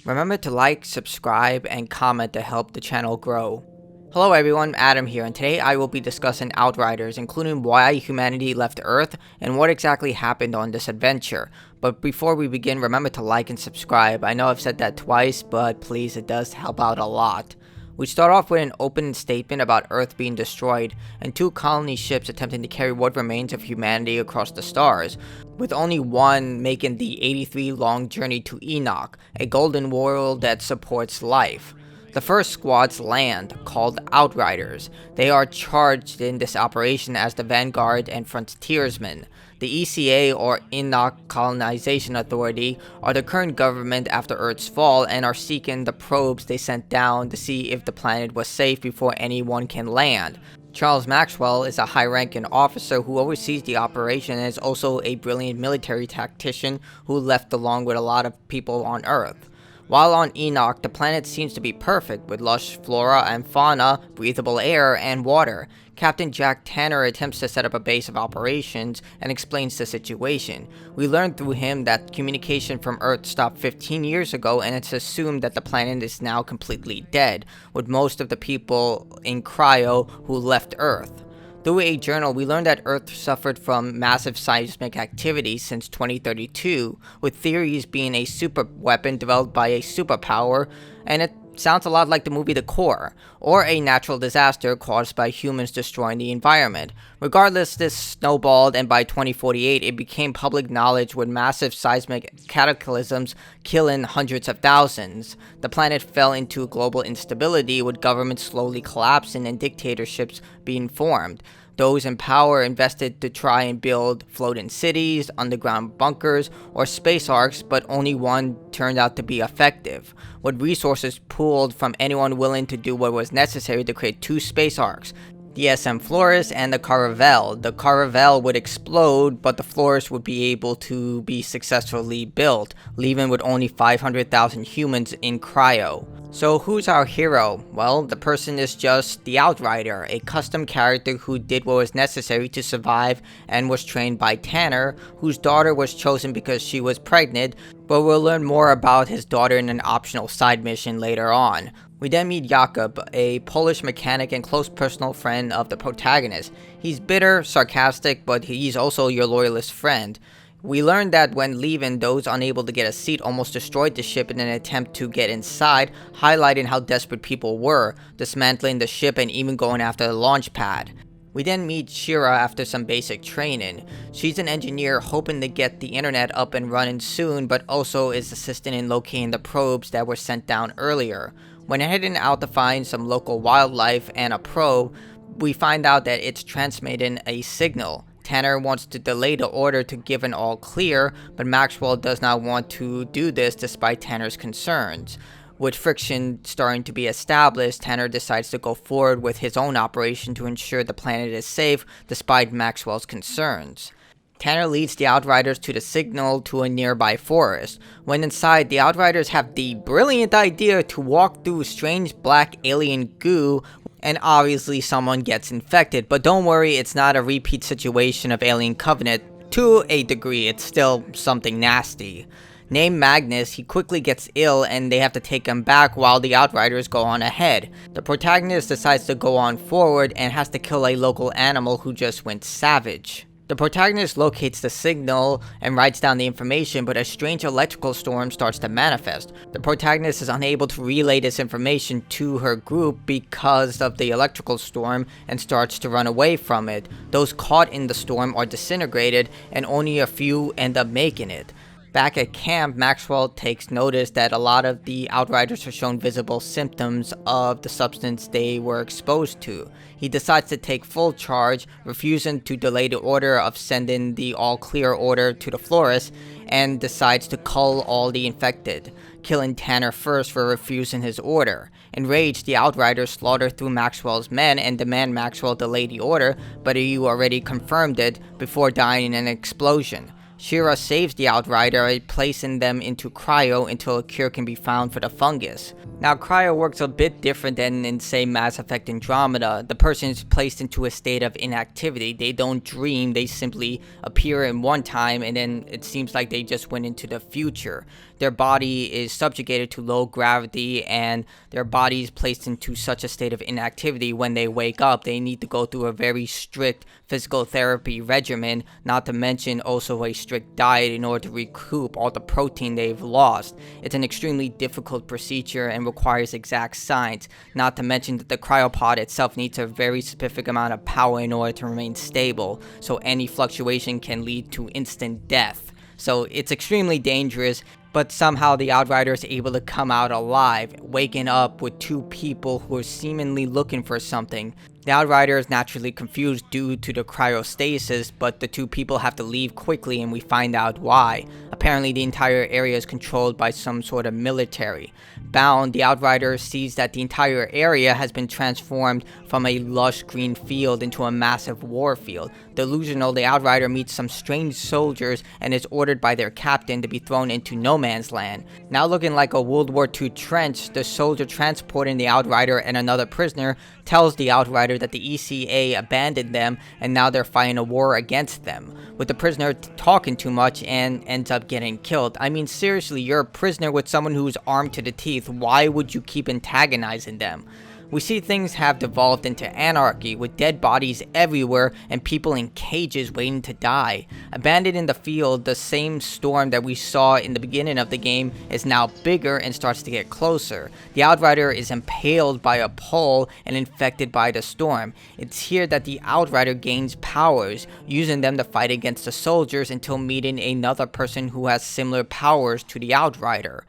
Remember to like, subscribe, and comment to help the channel grow. Hello everyone, Adam here, and today I will be discussing Outriders, including why humanity left Earth and what exactly happened on this adventure. But before we begin, remember to like and subscribe. I know I've said that twice, but please, it does help out a lot. We start off with an opening statement about Earth being destroyed, and two colony ships attempting to carry what remains of humanity across the stars, with only one making the 83-long journey to Enoch, a golden world that supports life. The first squads land, called Outriders. They are charged in this operation as the vanguard and frontiersmen. The ECA, or Enoch Colonization Authority, are the current government after Earth's fall and are seeking the probes they sent down to see if the planet was safe before anyone can land. Charles Maxwell is a high-ranking officer who oversees the operation and is also a brilliant military tactician who left along with a lot of people on Earth. While on Enoch, the planet seems to be perfect, with lush flora and fauna, breathable air, and water. Captain Jack Tanner attempts to set up a base of operations and explains the situation. We learn through him that communication from Earth stopped 15 years ago, and it's assumed that the planet is now completely dead, with most of the people in cryo who left Earth. Through a journal, we learned that Earth suffered from massive seismic activity since 2032, with theories being a super weapon developed by a superpower, and it sounds a lot like the movie The Core, or a natural disaster caused by humans destroying the environment. Regardless, this snowballed, and by 2048 it became public knowledge, with massive seismic cataclysms killing hundreds of thousands. The planet fell into global instability, with governments slowly collapsing and dictatorships being formed. Those in power invested to try and build floating cities, underground bunkers, or space arcs, but only one turned out to be effective, with resources pooled from anyone willing to do what was necessary to create two space arcs, the SM Flores and the Caravel. The Caravel would explode, but the Flores would be able to be successfully built, leaving with only 500,000 humans in cryo. So who's our hero? Well, the person is just the Outrider, a custom character who did what was necessary to survive and was trained by Tanner, whose daughter was chosen because she was pregnant, but we'll learn more about his daughter in an optional side mission later on. We then meet Jakub, a Polish mechanic and close personal friend of the protagonist. He's bitter, sarcastic, but he's also your loyalist friend. We learned that when leaving, those unable to get a seat almost destroyed the ship in an attempt to get inside, highlighting how desperate people were, dismantling the ship and even going after the launch pad. We then meet Shira after some basic training. She's an engineer hoping to get the internet up and running soon, but also is assisting in locating the probes that were sent down earlier. When heading out to find some local wildlife and a probe, we find out that it's transmitting a signal. Tanner wants to delay the order to give an all clear, but Maxwell does not want to do this despite Tanner's concerns. With friction starting to be established, Tanner decides to go forward with his own operation to ensure the planet is safe despite Maxwell's concerns. Tanner leads the Outriders to the signal to a nearby forest. When inside, the Outriders have the brilliant idea to walk through strange black alien goo, and obviously someone gets infected, but don't worry, it's not a repeat situation of Alien Covenant. To a degree, it's still something nasty. Named Magnus, he quickly gets ill and they have to take him back while the Outriders go on ahead. The protagonist decides to go on forward and has to kill a local animal who just went savage. The protagonist locates the signal and writes down the information, but a strange electrical storm starts to manifest. The protagonist is unable to relay this information to her group because of the electrical storm and starts to run away from it. Those caught in the storm are disintegrated and only a few end up making it. Back at camp, Maxwell takes notice that a lot of the Outriders are shown visible symptoms of the substance they were exposed to. He decides to take full charge, refusing to delay the order of sending the all-clear order to the Flores, and decides to cull all the infected, killing Tanner first for refusing his order. Enraged, the Outriders slaughter through Maxwell's men and demand Maxwell delay the order, but he already confirmed it before dying in an explosion. Shira saves the Outrider by placing them into cryo until a cure can be found for the fungus. Now, cryo works a bit different than in, say, Mass Effect Andromeda. The person is placed into a state of inactivity. They don't dream, they simply appear in one time, and then it seems like they just went into the future. Their body is subjugated to low gravity, and their body is placed into such a state of inactivity. When they wake up, they need to go through a very strict physical therapy regimen, not to mention also a strict diet in order to recoup all the protein they've lost. It's an extremely difficult procedure and requires exact science, not to mention that the cryopod itself needs a very specific amount of power in order to remain stable, so any fluctuation can lead to instant death. So it's extremely dangerous, but somehow the Outrider is able to come out alive, waking up with two people who are seemingly looking for something. The Outrider is naturally confused due to the cryostasis, but the two people have to leave quickly and we find out why. Apparently the entire area is controlled by some sort of military. Bound, the Outrider sees that the entire area has been transformed from a lush green field into a massive war field. Delusional, the Outrider meets some strange soldiers and is ordered by their captain to be thrown into no man's land. Now looking like a World War II trench, the soldier transporting the Outrider and another prisoner tells the Outrider that the ECA abandoned them and now they're fighting a war against them, with the prisoner talking too much and ends up getting killed. I mean, seriously, you're a prisoner with someone who's armed to the teeth. Why would you keep antagonizing them? We see things have devolved into anarchy, with dead bodies everywhere and people in cages waiting to die. Abandoned in the field, the same storm that we saw in the beginning of the game is now bigger and starts to get closer. The Outrider is impaled by a pole and infected by the storm. It's here that the Outrider gains powers, using them to fight against the soldiers until meeting another person who has similar powers to the Outrider.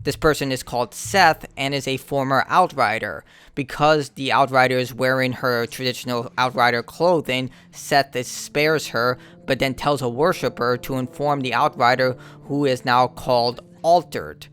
This person is called Seth and is a former Outrider. Because the Outrider is wearing her traditional Outrider clothing, Seth spares her, but then tells a worshipper to inform the Outrider, who is now called Altered.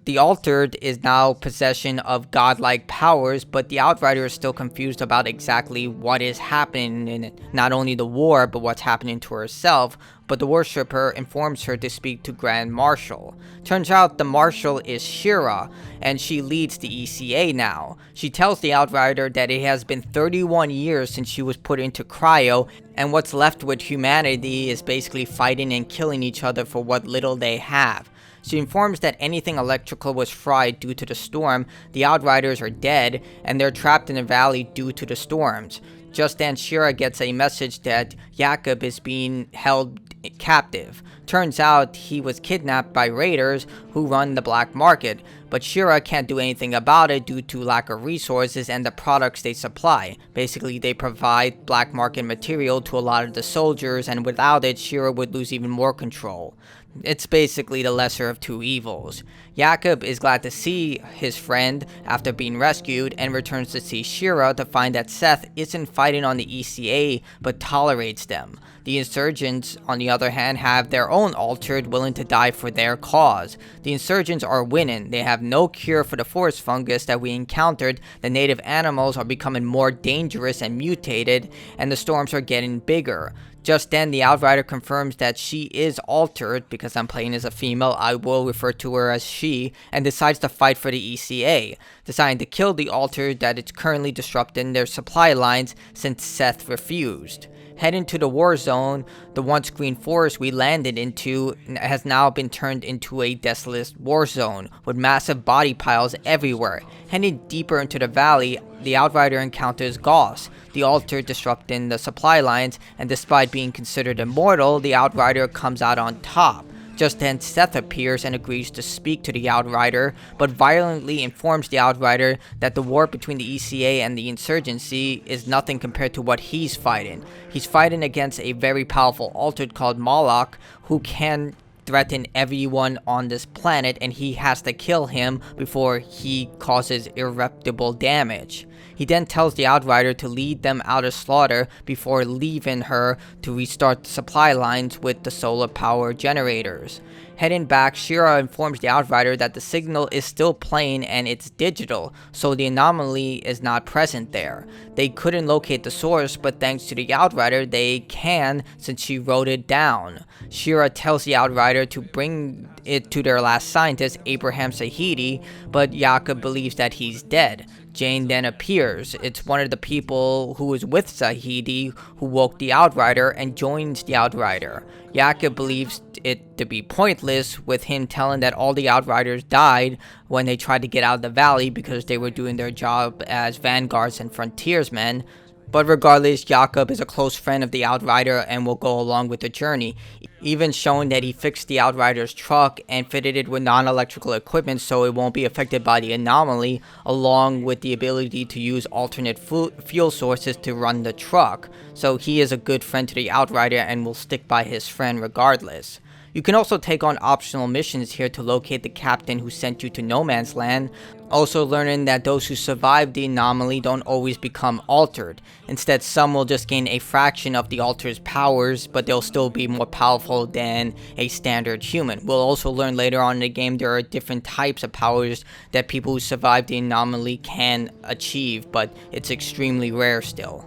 The Altered is now possession of godlike powers, but the Outrider is still confused about exactly what is happening in not only the war, but what's happening to herself. But the worshipper informs her to speak to Grand Marshal. Turns out the Marshal is Shira, and she leads the ECA now. She tells the Outrider that it has been 31 years since she was put into cryo, and what's left with humanity is basically fighting and killing each other for what little they have. She informs that anything electrical was fried due to the storm, the Outriders are dead, and they're trapped in a valley due to the storms. Just then, Shira gets a message that Jakob is being held captive. Turns out he was kidnapped by raiders who run the black market, but Shira can't do anything about it due to lack of resources and the products they supply. Basically, they provide black market material to a lot of the soldiers, and without it, Shira would lose even more control. It's basically the lesser of two evils. Jakob is glad to see his friend after being rescued and returns to see Shira to find that Seth isn't fighting on the ECA but tolerates them. The insurgents, on the other hand, have their own Altered willing to die for their cause. The insurgents are winning. They have no cure for the forest fungus that we encountered. The native animals are becoming more dangerous and mutated, and the storms are getting bigger. Just then, the Outrider confirms that she is Altered. Because I'm playing as a female, I will refer to her as she, and decides to fight for the ECA, deciding to kill the Altered that is currently disrupting their supply lines since Seth refused. Heading to the war zone, the once green forest we landed into has now been turned into a desolate war zone, with massive body piles everywhere. Heading deeper into the valley, the Outrider encounters Gauss, the Altered disrupting the supply lines, and despite being considered immortal, the Outrider comes out on top. Just then, Seth appears and agrees to speak to the Outrider, but violently informs the Outrider that the war between the ECA and the insurgency is nothing compared to what he's fighting. He's fighting against a very powerful Altered called Moloch, who can threaten everyone on this planet, and he has to kill him before he causes irreparable damage. He then tells the Outrider to lead them out of slaughter before leaving her to restart the supply lines with the solar power generators. Heading back, Shira informs the Outrider that the signal is still playing and it's digital, so the anomaly is not present there. They couldn't locate the source, but thanks to the Outrider, they can since she wrote it down. Shira tells the Outrider to bring it to their last scientist, Abraham Zahedi, but Jakob believes that he's dead. Jane then appears. It's one of the people who was with Zahedi who woke the Outrider and joins the Outrider. Jakob believes it to be pointless, with him telling that all the Outriders died when they tried to get out of the valley because they were doing their job as vanguards and frontiersmen. But regardless, Jakob is a close friend of the Outrider and will go along with the journey, even showing that he fixed the Outrider's truck and fitted it with non-electrical equipment so it won't be affected by the anomaly, along with the ability to use alternate fuel sources to run the truck. So he is a good friend to the Outrider and will stick by his friend regardless. You can also take on optional missions here to locate the captain who sent you to No Man's Land, also learning that those who survive the anomaly don't always become altered. Instead, some will just gain a fraction of the alter's powers, but they'll still be more powerful than a standard human. We'll also learn later on in the game there are different types of powers that people who survive the anomaly can achieve, but it's extremely rare still.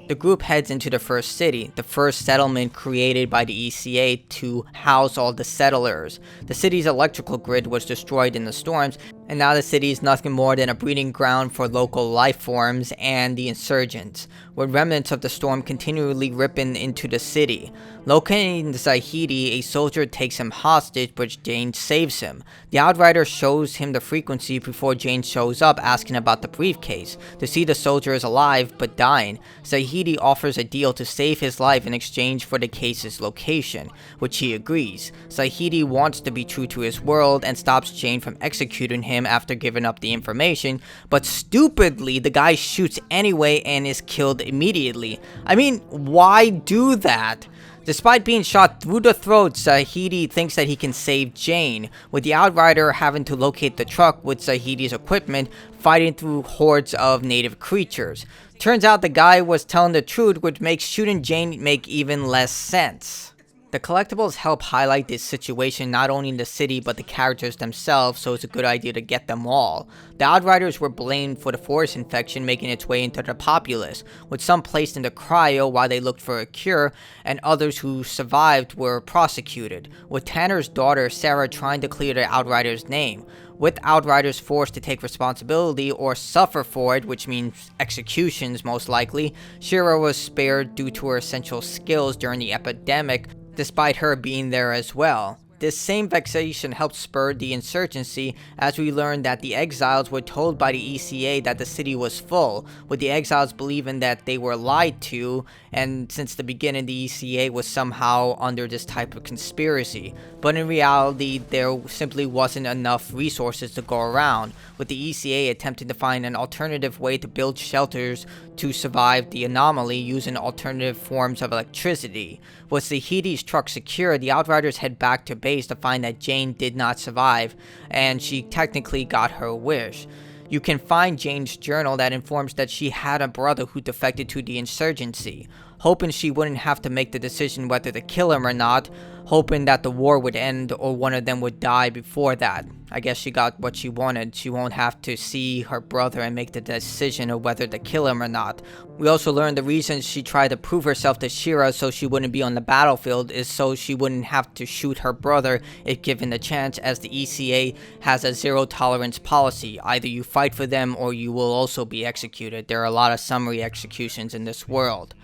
The group heads into the first city, the first settlement created by the ECA to house all the settlers. The city's electrical grid was destroyed in the storms, and now the city is nothing more than a breeding ground for local life forms and the insurgents, with remnants of the storm continually ripping into the city. Locating Zahedi, a soldier takes him hostage, but Jane saves him. The Outrider shows him the frequency before Jane shows up, asking about the briefcase. To see the soldier is alive, but dying, Zahedi offers a deal to save his life in exchange for the case's location, which he agrees. Zahedi wants to be true to his world and stops Jane from executing him after giving up the information, but stupidly, the guy shoots anyway and is killed immediately. I mean, why do that? Despite being shot through the throat, Zahedi thinks that he can save Jane, with the Outrider having to locate the truck with Zahedi's equipment, fighting through hordes of native creatures. Turns out the guy was telling the truth, which makes shooting Jane make even less sense. The collectibles help highlight this situation not only in the city but the characters themselves, so it's a good idea to get them all. The Outriders were blamed for the forest infection making its way into the populace, with some placed into cryo while they looked for a cure, and others who survived were prosecuted, with Tanner's daughter Sarah trying to clear the Outriders' name. With Outriders forced to take responsibility or suffer for it, which means executions most likely, Shira was spared due to her essential skills during the epidemic, despite her being there as well. This same vexation helped spur the insurgency, as we learned that the exiles were told by the ECA that the city was full, with the exiles believing that they were lied to, and since the beginning the ECA was somehow under this type of conspiracy. But in reality, there simply wasn't enough resources to go around, with the ECA attempting to find an alternative way to build shelters to survive the anomaly using alternative forms of electricity. With Zahedi's truck secure, the Outriders head back to base to find that Jane did not survive, and she technically got her wish. You can find Jane's journal that informs that she had a brother who defected to the insurgency, hoping she wouldn't have to make the decision whether to kill him or not, hoping that the war would end or one of them would die before that. I guess she got what she wanted. She won't have to see her brother and make the decision of whether to kill him or not. We also learned the reason she tried to prove herself to Shira so she wouldn't be on the battlefield is so she wouldn't have to shoot her brother if given the chance, as the ECA has a zero tolerance policy. Either you fight for them or you will also be executed. There are a lot of summary executions in this world.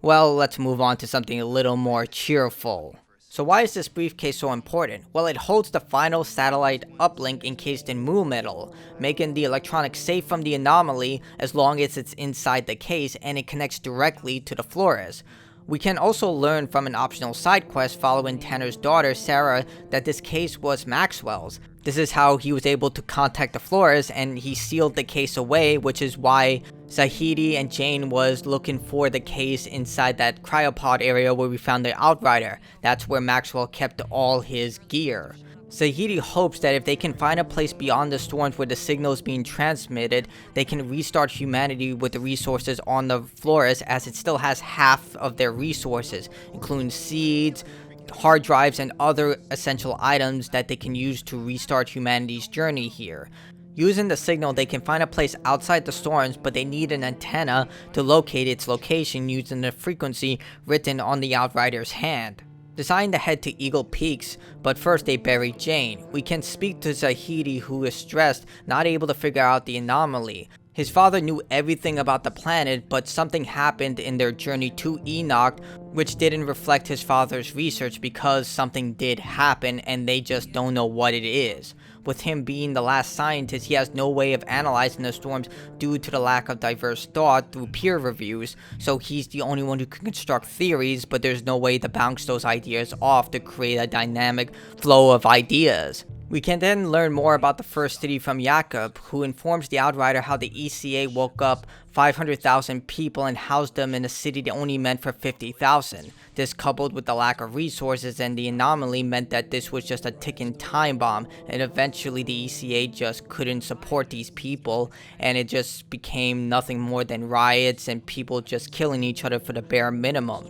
Well, let's move on to something a little more cheerful. So why is this briefcase so important? Well, it holds the final satellite uplink encased in Mu metal, making the electronics safe from the anomaly as long as it's inside the case, and it connects directly to the Flores. We can also learn from an optional side quest following Tanner's daughter Sarah that this case was Maxwell's. This is how he was able to contact the Flores, and he sealed the case away, which is why Zahedi and Jane was looking for the case inside that cryopod area where we found the Outrider. That's where Maxwell kept all his gear. Zahidi hopes that if they can find a place beyond the storms where the signal is being transmitted, they can restart humanity with the resources on the Flores, as it still has half of their resources, including seeds, hard drives, and other essential items that they can use to restart humanity's journey here. Using the signal, they can find a place outside the storms, but they need an antenna to locate its location using the frequency written on the Outriders' hand. Deciding to head to Eagle Peaks, but first they bury Jane. We can speak to Zahidi, who is stressed, not able to figure out the anomaly. His father knew everything about the planet, but something happened in their journey to Enoch which didn't reflect his father's research, because something did happen and they just don't know what it is. With him being the last scientist, he has no way of analyzing the storms due to the lack of diverse thought through peer reviews, so he's the only one who can construct theories, but there's no way to bounce those ideas off to create a dynamic flow of ideas. We can then learn more about the first city from Jakob, who informs the Outrider how the ECA woke up 500,000 people and housed them in a city only meant for 50,000. This, coupled with the lack of resources and the anomaly, meant that this was just a ticking time bomb, and eventually the ECA just couldn't support these people, and it just became nothing more than riots and people just killing each other for the bare minimum.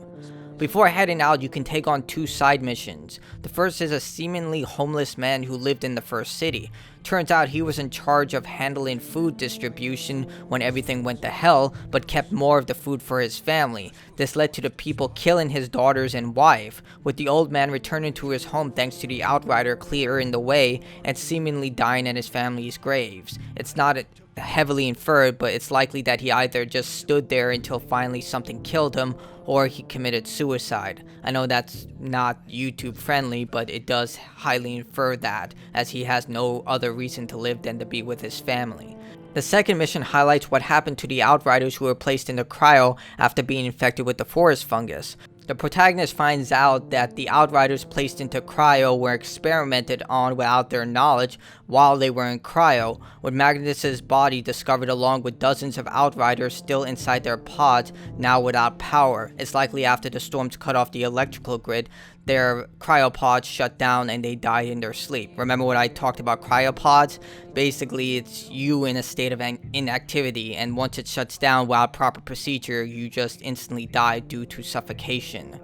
Before heading out, you can take on 2 side missions. The first is a seemingly homeless man who lived in the first city. Turns out he was in charge of handling food distribution when everything went to hell, but kept more of the food for his family. This led to the people killing his daughters and wife, with the old man returning to his home thanks to the Outrider clearing the way and seemingly dying at his family's graves. It's not heavily inferred, but it's likely that he either just stood there until finally something killed him, or he committed suicide. I know that's not YouTube friendly, but it does highly infer that, as he has no other reason to live than to be with his family. The second mission highlights what happened to the Outriders who were placed into cryo after being infected with the forest fungus. The protagonist finds out that the Outriders placed into cryo were experimented on without their knowledge while they were in cryo, with Magnus's body discovered along with dozens of Outriders still inside their pods, now without power. It's likely after the storms cut off the electrical grid, their cryopods shut down and they died in their sleep. Remember what I talked about cryopods? Basically, it's you in a state of inactivity, and once it shuts down without proper procedure, you just instantly die due to suffocation.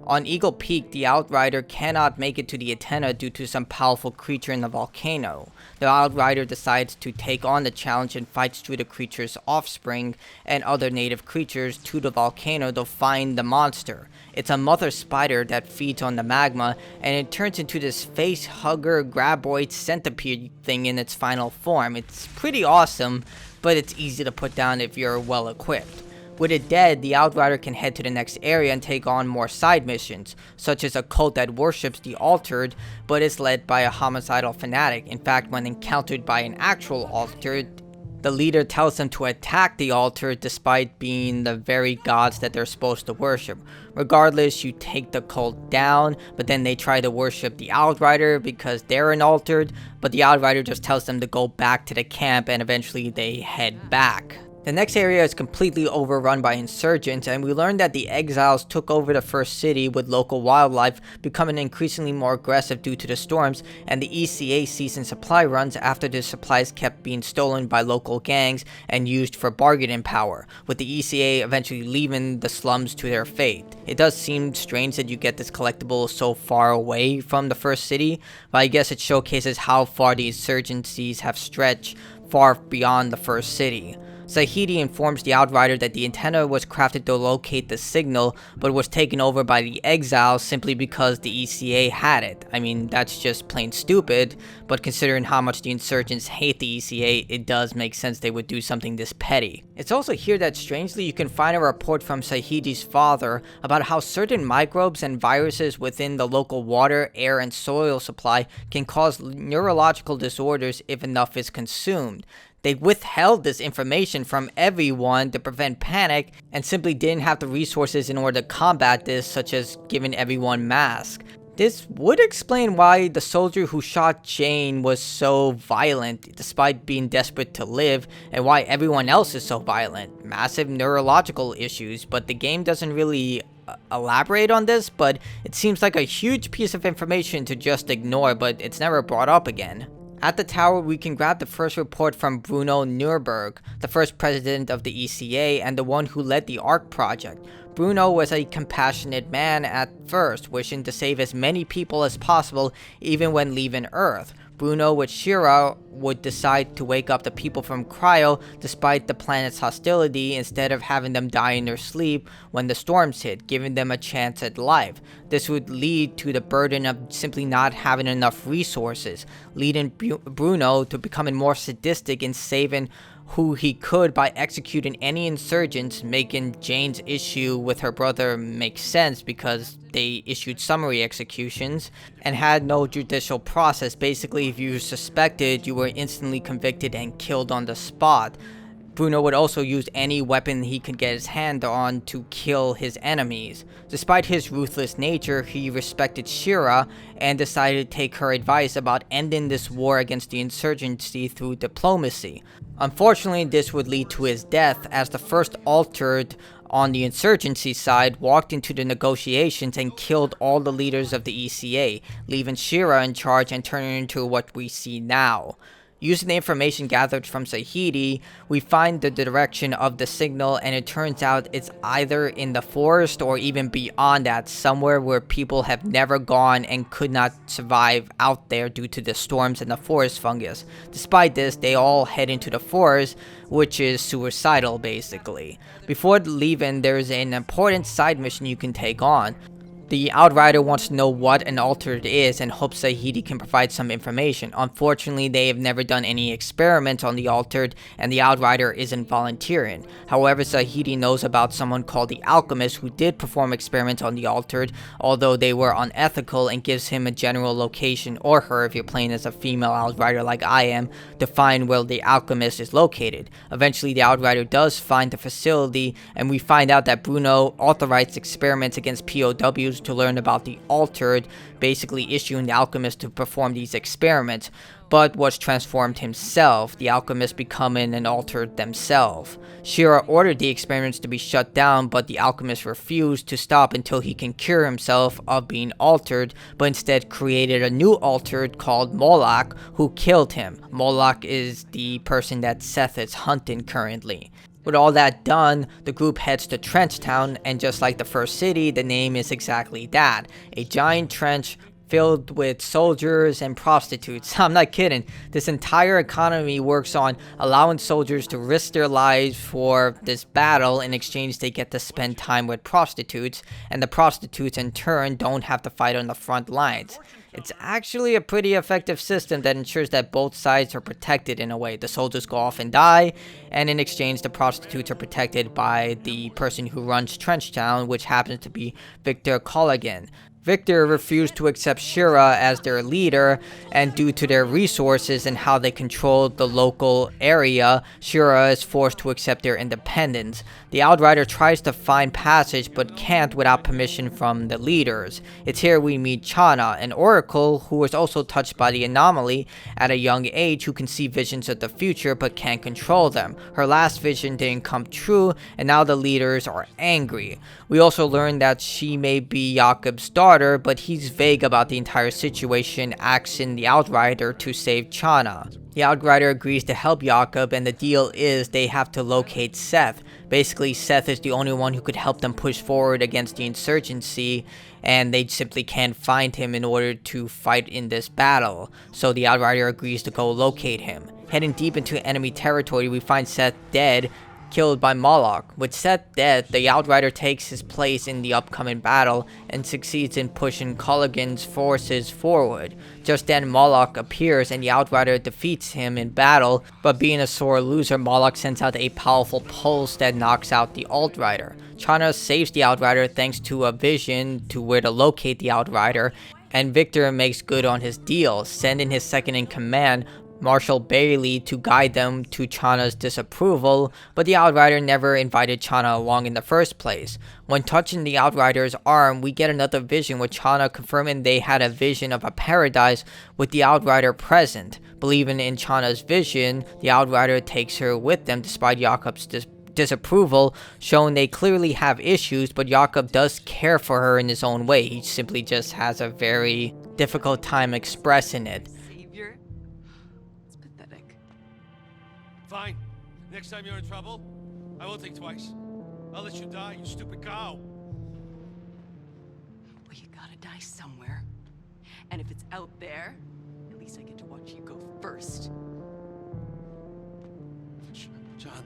On Eagle Peak, the Outrider cannot make it to the antenna due to some powerful creature in the volcano. The Outrider decides to take on the challenge and fights through the creature's offspring and other native creatures to the volcano to find the monster. It's a mother spider that feeds on the magma, and it turns into this face-hugger graboid centipede thing in its final form. It's pretty awesome, but it's easy to put down if you're well equipped. With it dead, the Outrider can head to the next area and take on more side missions, such as a cult that worships the Altered, but is led by a homicidal fanatic. In fact, when encountered by an actual Altered, the leader tells them to attack the Altered despite being the very gods that they're supposed to worship. Regardless, you take the cult down, but then they try to worship the Outrider because they're an Altered, but the Outrider just tells them to go back to the camp, and eventually they head back. The next area is completely overrun by insurgents, and we learned that the exiles took over the first city, with local wildlife becoming increasingly more aggressive due to the storms, and the ECA season supply runs after the supplies kept being stolen by local gangs and used for bargaining power, with the ECA eventually leaving the slums to their fate. It does seem strange that you get this collectible so far away from the first city, but I guess it showcases how far the insurgencies have stretched far beyond the first city. Zahidi informs the Outrider that the antenna was crafted to locate the signal, but was taken over by the exiles simply because the ECA had it. I mean, that's just plain stupid, but considering how much the insurgents hate the ECA, it does make sense they would do something this petty. It's also here that strangely you can find a report from Zahidi's father about how certain microbes and viruses within the local water, air, and soil supply can cause neurological disorders if enough is consumed. They withheld this information from everyone to prevent panic and simply didn't have the resources in order to combat this, such as giving everyone masks. This would explain why the soldier who shot Jane was so violent despite being desperate to live, and why everyone else is so violent. Massive neurological issues, but the game doesn't really elaborate on this, but it seems like a huge piece of information to just ignore, but it's never brought up again. At the tower, we can grab the first report from Bruno Nuremberg, the first president of the ECA and the one who led the ARC project. Bruno was a compassionate man at first, wishing to save as many people as possible even when leaving Earth. Bruno with Shira would decide to wake up the people from cryo despite the planet's hostility instead of having them die in their sleep when the storms hit, giving them a chance at life. This would lead to the burden of simply not having enough resources, leading Bruno to becoming more sadistic in saving who he could by executing any insurgents, making Jane's issue with her brother make sense because they issued summary executions and had no judicial process. Basically, if you were suspected, you were instantly convicted and killed on the spot. Bruno would also use any weapon he could get his hand on to kill his enemies. Despite his ruthless nature, he respected Shira and decided to take her advice about ending this war against the insurgency through diplomacy. Unfortunately, this would lead to his death as the first altered on the insurgency side walked into the negotiations and killed all the leaders of the ECA, leaving Shira in charge and turning into what we see now. Using the information gathered from Sahidi, we find the direction of the signal, and it turns out it's either in the forest or even beyond that, somewhere where people have never gone and could not survive out there due to the storms and the forest fungus. Despite this, they all head into the forest, which is suicidal basically. Before leaving, there's an important side mission you can take on. The Outrider wants to know what an altered is and hopes Sahidi can provide some information. Unfortunately, they have never done any experiments on the altered, and the Outrider isn't volunteering. However, Sahidi knows about someone called the Alchemist who did perform experiments on the altered, although they were unethical, and gives him a general location, or her if you're playing as a female Outrider like I am, to find where the Alchemist is located. Eventually, the Outrider does find the facility, and we find out that Bruno authorized experiments against POWs to learn about the altered, basically issuing the Alchemist to perform these experiments, but was transformed himself, the Alchemist becoming an altered themselves. Shira ordered the experiments to be shut down, but the Alchemist refused to stop until he can cure himself of being altered, but instead created a new altered called Moloch, who killed him. Moloch is the person that Seth is hunting currently. With all that done, the group heads to Trench Town, and just like the first city, the name is exactly that. A giant trench filled with soldiers and prostitutes. I'm not kidding. This entire economy works on allowing soldiers to risk their lives for this battle. In exchange, they get to spend time with prostitutes, and the prostitutes in turn don't have to fight on the front lines. It's actually a pretty effective system that ensures that both sides are protected in a way. The soldiers go off and die, and in exchange, the prostitutes are protected by the person who runs Trench Town, which happens to be Victor Colligan. Victor refused to accept Shira as their leader, and due to their resources and how they controlled the local area, Shira is forced to accept their independence. The Outrider tries to find passage but can't without permission from the leaders. It's here we meet Chana, an oracle who was also touched by the anomaly at a young age, who can see visions of the future but can't control them. Her last vision didn't come true, and now the leaders are angry. We also learn that she may be Jakob's daughter, but he's vague about the entire situation, asking the Outrider to save Chana. The Outrider agrees to help Jakob, and the deal is they have to locate Seth. Basically, Seth is the only one who could help them push forward against the insurgency, and they simply can't find him in order to fight in this battle. So the Outrider agrees to go locate him. Heading deep into enemy territory, we find Seth dead, killed by Moloch. With Seth dead, the Outrider takes his place in the upcoming battle and succeeds in pushing Colligan's forces forward. Just then, Moloch appears and the Outrider defeats him in battle, but being a sore loser, Moloch sends out a powerful pulse that knocks out the Outrider. Chana saves the Outrider thanks to a vision to where to locate the Outrider, and Victor makes good on his deal, sending his second-in-command, Marshal Bailey, to guide them to Chana's disapproval, but the Outrider never invited Chana along in the first place. When touching the Outrider's arm, we get another vision with Chana confirming they had a vision of a paradise with the Outrider present. Believing in Chana's vision, the Outrider takes her with them despite Jakob's disapproval, showing they clearly have issues, but Jakob does care for her in his own way. He simply just has a very difficult time expressing it. Savior? It's pathetic. Fine. Next time you're in trouble, I won't think twice. I'll let you die, you stupid cow. Well, you gotta die somewhere. And if it's out there, at least I get to watch you go first. John.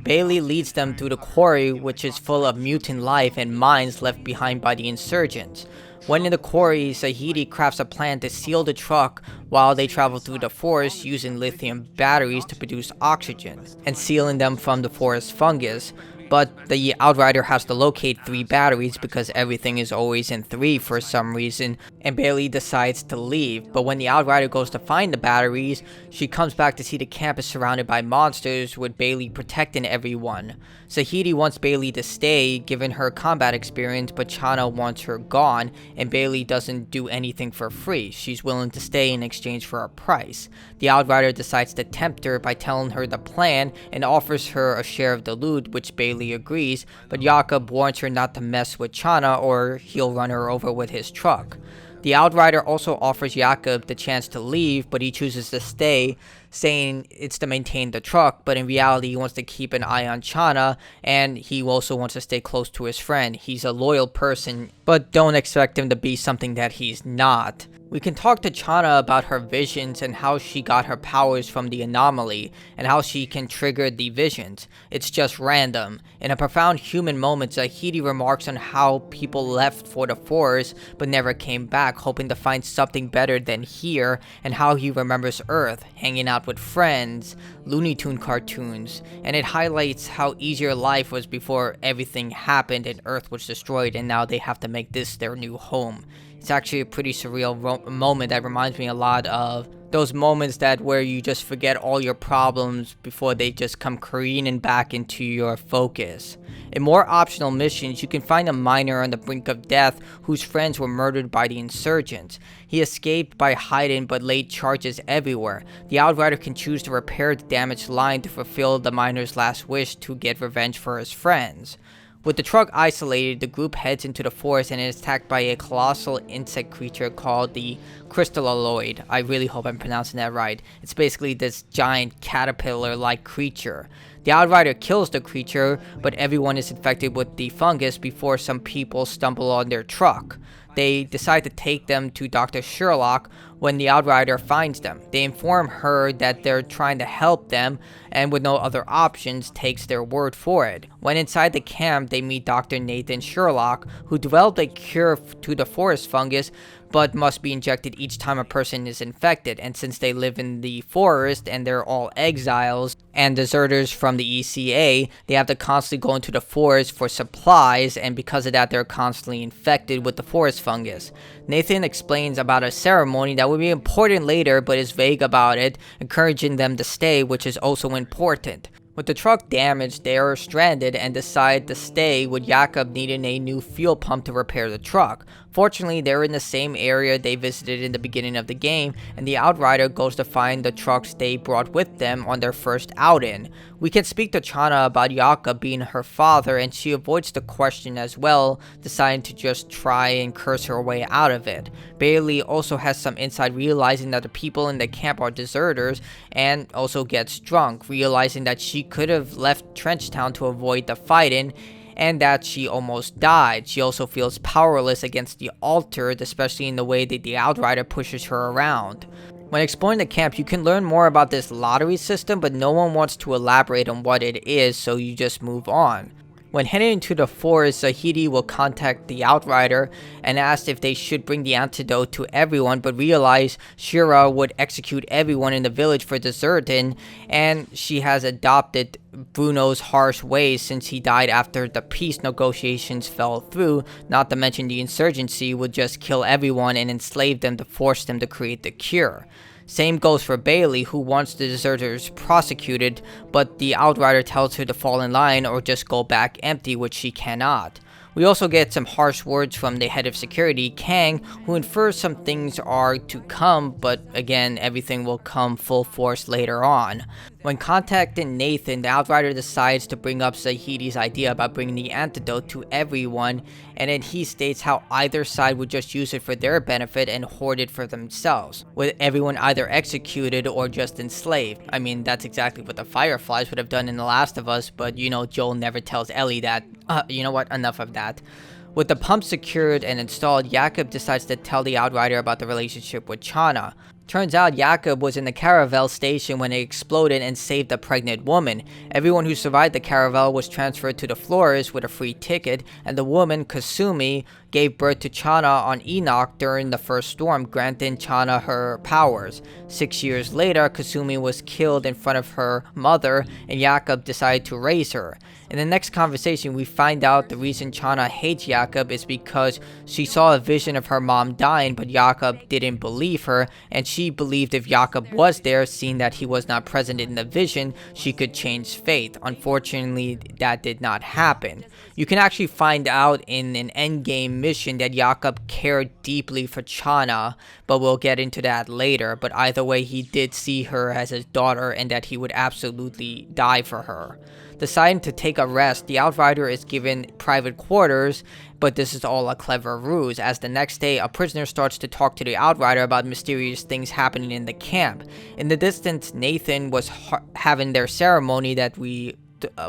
Bailey leads them through the quarry, which is full of mutant life and mines left behind by the insurgents. When in the quarry, Zahedi crafts a plan to seal the truck while they travel through the forest using lithium batteries to produce oxygen, and sealing them from the forest fungus. But the Outrider has to locate 3 batteries because everything is always in 3 for some reason, and Bailey decides to leave. But when the Outrider goes to find the batteries, she comes back to see the camp is surrounded by monsters, with Bailey protecting everyone. Zahedi wants Bailey to stay, given her combat experience, but Chana wants her gone, and Bailey doesn't do anything for free. She's willing to stay in exchange for a price. The Outrider decides to tempt her by telling her the plan and offers her a share of the loot, which Bailey agrees, but Jakob warns her not to mess with Chana or he'll run her over with his truck. The Outrider also offers Jakob the chance to leave, but he chooses to stay, saying it's to maintain the truck, but in reality he wants to keep an eye on Chana, and he also wants to stay close to his friend. He's a loyal person, but don't expect him to be something that he's not. We can talk to Chana about her visions and how she got her powers from the anomaly, and how she can trigger the visions. It's just random. In a profound human moment, Zahedi remarks on how people left for the forest but never came back, hoping to find something better than here, and how he remembers Earth, hanging out with friends, Looney Tune cartoons, and it highlights how easier life was before everything happened and Earth was destroyed, and now they have to make this their new home. It's actually a pretty surreal moment that reminds me a lot of those moments where you just forget all your problems before they just come careening back into your focus. In more optional missions, you can find a miner on the brink of death whose friends were murdered by the insurgents. He escaped by hiding but laid charges everywhere. The Outrider can choose to repair the damaged line to fulfill the miner's last wish to get revenge for his friends. With the truck isolated, the group heads into the forest and is attacked by a colossal insect creature called the Crystalloid. I really hope I'm pronouncing that right. It's basically this giant caterpillar-like creature. The Outrider kills the creature, but everyone is infected with the fungus before some people stumble on their truck. They decide to take them to Dr. Sherlock when the Outrider finds them. They inform her that they're trying to help them, and with no other options, takes their word for it. When inside the camp, they meet Dr. Nathan Sherlock, who developed a cure to the forest fungus, but must be injected each time a person is infected. And since they live in the forest and they're all exiles and deserters from the ECA, they have to constantly go into the forest for supplies, and because of that they're constantly infected with the forest fungus. Nathan explains about a ceremony that will be important later but is vague about it, encouraging them to stay, which is also important. With the truck damaged, they are stranded and decide to stay, with Jakob needing a new fuel pump to repair the truck. Fortunately, they're in the same area they visited in the beginning of the game, and the Outrider goes to find the trucks they brought with them on their first outing. We can speak to Chana about Jakob being her father, and she avoids the question as well, deciding to just try and curse her way out of it. Bailey also has some insight, realizing that the people in the camp are deserters, and also gets drunk, realizing that she could have left Trenchtown to avoid the fighting, and that she almost died. She also feels powerless against the Altered, especially in the way that the Outrider pushes her around. When exploring the camp, you can learn more about this lottery system, but no one wants to elaborate on what it is, so you just move on. When heading into the forest, Zahedi will contact the Outrider and ask if they should bring the antidote to everyone, but realize Shira would execute everyone in the village for deserting, and she has adopted Bruno's harsh ways since he died after the peace negotiations fell through, not to mention the insurgency would just kill everyone and enslave them to force them to create the cure. Same goes for Bailey, who wants the deserters prosecuted, but the Outrider tells her to fall in line or just go back empty, which she cannot. We also get some harsh words from the head of security, Kang, who infers some things are to come, but again, everything will come full force later on. When contacting Nathan, the Outrider decides to bring up Zahidi's idea about bringing the antidote to everyone, and then he states how either side would just use it for their benefit and hoard it for themselves, with everyone either executed or just enslaved. I mean, that's exactly what the Fireflies would have done in The Last of Us, but you know, Joel never tells Ellie that. You know what, enough of that. With the pump secured and installed, Jakob decides to tell the Outrider about the relationship with Chana. Turns out Jakob was in the caravel station when it exploded and saved a pregnant woman. Everyone who survived the caravel was transferred to the Flores with a free ticket, and the woman, Kasumi, gave birth to Chana on Enoch during the first storm, granting Chana her powers. 6 years later, Kasumi was killed in front of her mother, and Jakob decided to raise her. In the next conversation, we find out the reason Chana hates Jakob is because she saw a vision of her mom dying, but Jakob didn't believe her, and she believed if Jakob was there, seeing that he was not present in the vision, she could change fate. Unfortunately, that did not happen. You can actually find out in an endgame mission that Jakob cared deeply for Chana, but we'll get into that later. But either way, he did see her as his daughter and that he would absolutely die for her. Deciding to take a rest, the Outrider is given private quarters, but this is all a clever ruse, as the next day a prisoner starts to talk to the Outrider about mysterious things happening in the camp. In the distance, Nathan was having their ceremony that we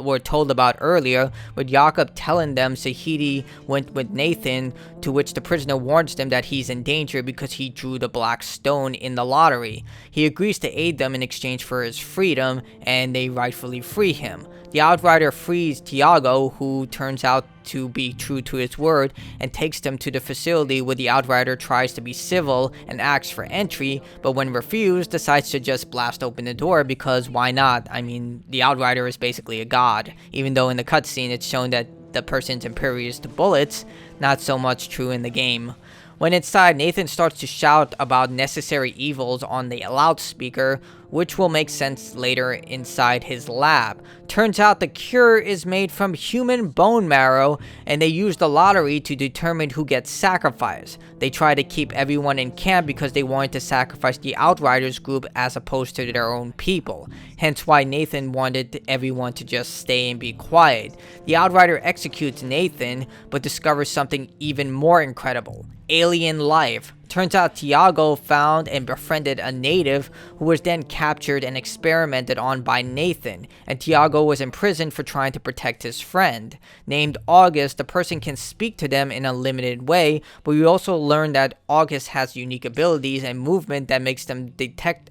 were told about earlier, with Jakob telling them Zahidi went with Nathan, to which the prisoner warns them that he's in danger because he drew the black stone in the lottery. He agrees to aid them in exchange for his freedom, and they rightfully free him. The Outrider frees Tiago, who turns out to be true to his word, and takes them to the facility where the Outrider tries to be civil and asks for entry, but when refused, decides to just blast open the door because why not? I mean, the Outrider is basically a god, even though in the cutscene it's shown that the person's impervious to bullets, not so much true in the game. When inside, Nathan starts to shout about necessary evils on the loudspeaker, which will make sense later inside his lab. Turns out the cure is made from human bone marrow, and they use the lottery to determine who gets sacrificed. They try to keep everyone in camp because they wanted to sacrifice the Outriders group as opposed to their own people. Hence why Nathan wanted everyone to just stay and be quiet. The Outrider executes Nathan, but discovers something even more incredible: alien life. Turns out Tiago found and befriended a native who was then captured and experimented on by Nathan, and Tiago was imprisoned for trying to protect his friend. Named August, the person can speak to them in a limited way, but we also learn that August has unique abilities and movement that makes them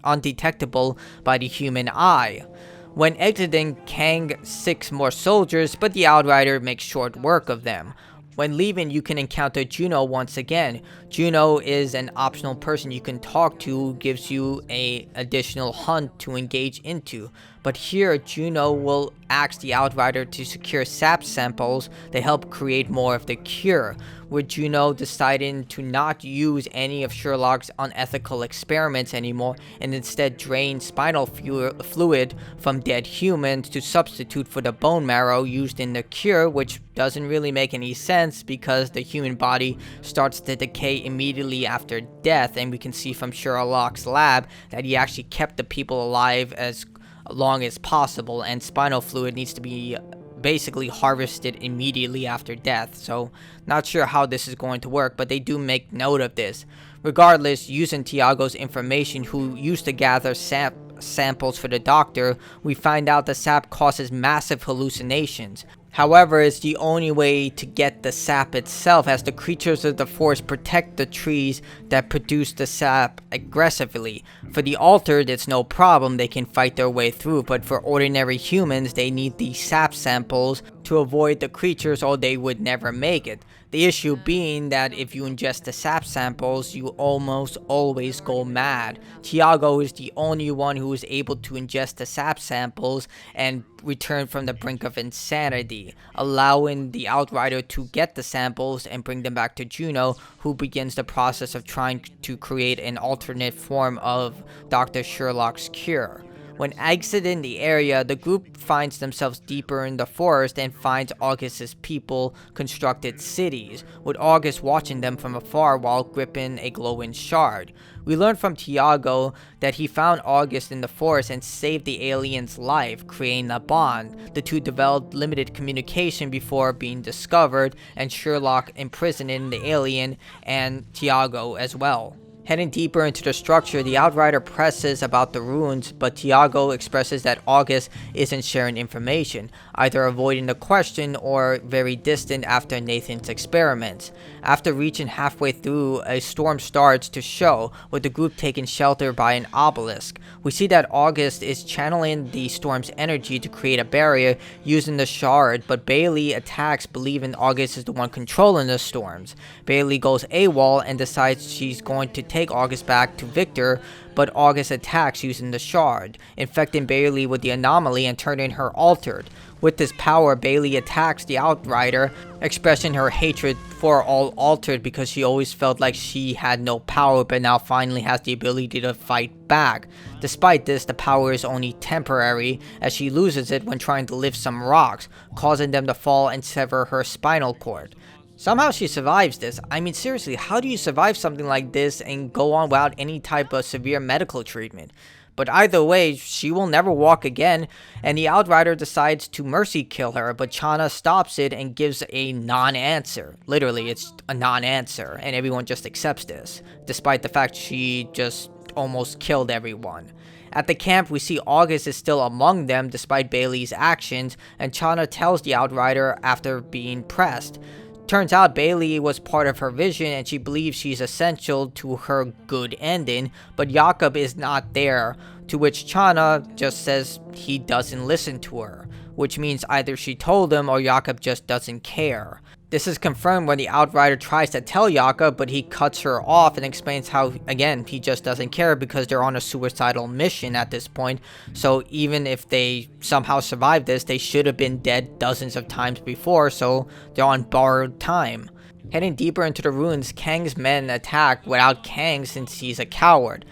undetectable by the human eye. When exiting, Kang seeks more soldiers, but the Outrider makes short work of them. When leaving, you can encounter Juno once again. Juno is an optional person you can talk to, who gives you an additional hunt to engage into. But here, Juno will ask the Outrider to secure sap samples to help create more of the cure, with Juno deciding to not use any of Sherlock's unethical experiments anymore and instead drain spinal fluid from dead humans to substitute for the bone marrow used in the cure, which doesn't really make any sense because the human body starts to decay immediately after death, and we can see from Sherlock's lab that he actually kept the people alive as long as possible, and spinal fluid needs to be basically harvested immediately after death. So not sure how this is going to work, but they do make note of this. Regardless, using Tiago's information, who used to gather samples for the doctor, we find out the sap causes massive hallucinations. However, it's the only way to get the sap itself, as the creatures of the forest protect the trees that produce the sap aggressively. For the altered, it's no problem, they can fight their way through, but for ordinary humans, they need the sap samples to avoid the creatures or they would never make it. The issue being that if you ingest the sap samples, you almost always go mad. Tiago is the only one who is able to ingest the sap samples and return from the brink of insanity, allowing the Outrider to get the samples and bring them back to Juno, who begins the process of trying to create an alternate form of Dr. Sherlock's cure. When exiting the area, the group finds themselves deeper in the forest and finds August's people constructed cities, with August watching them from afar while gripping a glowing shard. We learn from Tiago that he found August in the forest and saved the alien's life, creating a bond. The two developed limited communication before being discovered, and Sherlock imprisoning the alien and Tiago as well. Heading deeper into the structure, the Outrider presses about the ruins, but Tiago expresses that August isn't sharing information, either avoiding the question or very distant after Nathan's experiments. After reaching halfway through, a storm starts to show, with the group taking shelter by an obelisk. We see that August is channeling the storm's energy to create a barrier using the shard, but Bailey attacks, believing August is the one controlling the storms. Bailey goes AWOL and decides she's going to take August back to Victor, but August attacks using the shard, infecting Bailey with the anomaly and turning her altered. With this power, Bailey attacks the Outrider, expressing her hatred for all altered because she always felt like she had no power but now finally has the ability to fight back. Despite this, the power is only temporary, as she loses it when trying to lift some rocks, causing them to fall and sever her spinal cord. Somehow she survives this. I mean, seriously, how do you survive something like this and go on without any type of severe medical treatment? But either way, she will never walk again, and the Outrider decides to mercy kill her, but Chana stops it and gives a non-answer. Literally, it's a non-answer, and everyone just accepts this, despite the fact she just almost killed everyone. At the camp, we see August is still among them despite Bailey's actions, and Chana tells the Outrider after being pressed. Turns out Bailey was part of her vision and she believes she's essential to her good ending, but Jakob is not there, to which Chana just says he doesn't listen to her, which means either she told him or Jakob just doesn't care. This is confirmed when the Outrider tries to tell Jakob, but he cuts her off and explains how, again, he just doesn't care because they're on a suicidal mission at this point, so even if they somehow survive this, they should have been dead dozens of times before, so they're on borrowed time. Heading deeper into the ruins, Kang's men attack without Kang since he's a coward.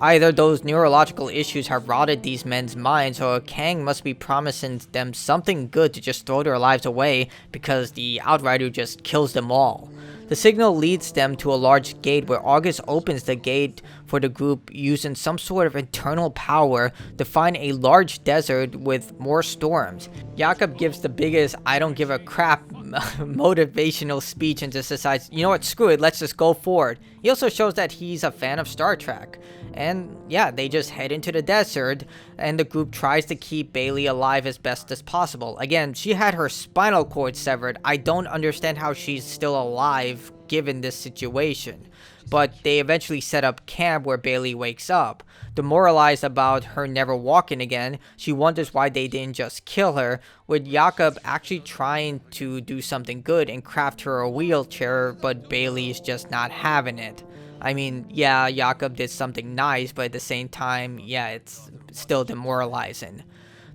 Either those neurological issues have rotted these men's minds, or Kang must be promising them something good to just throw their lives away because the Outrider just kills them all. The signal leads them to a large gate where August opens the gate for the group using some sort of internal power to find a large desert with more storms. Jakob gives the biggest I don't give a crap motivational speech and just decides, you know what, screw it, let's just go forward. He also shows that he's a fan of Star Trek. And yeah, they just head into the desert, and the group tries to keep Bailey alive as best as possible. Again, she had her spinal cord severed. I don't understand how she's still alive given this situation. But they eventually set up camp where Bailey wakes up. Demoralized about her never walking again, she wonders why they didn't just kill her, with Jakob actually trying to do something good and craft her a wheelchair, but Bailey's just not having it. I mean, yeah, Jakob did something nice, but at the same time, yeah, it's still demoralizing.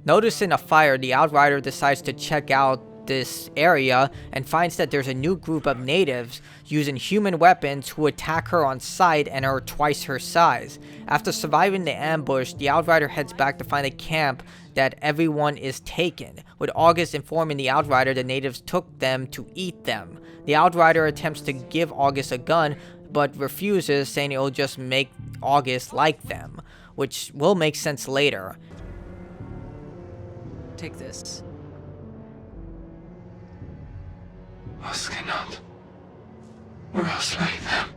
Noticing a fire, the Outrider decides to check out this area and finds that there's a new group of natives using human weapons who attack her on sight and are twice her size. After surviving the ambush, the Outrider heads back to find a camp that everyone is taken, with August informing the Outrider the natives took them to eat them. The Outrider attempts to give August a gun, but refuses, saying it will just make August like them, which will make sense later. Take this. Us cannot. Or else like them.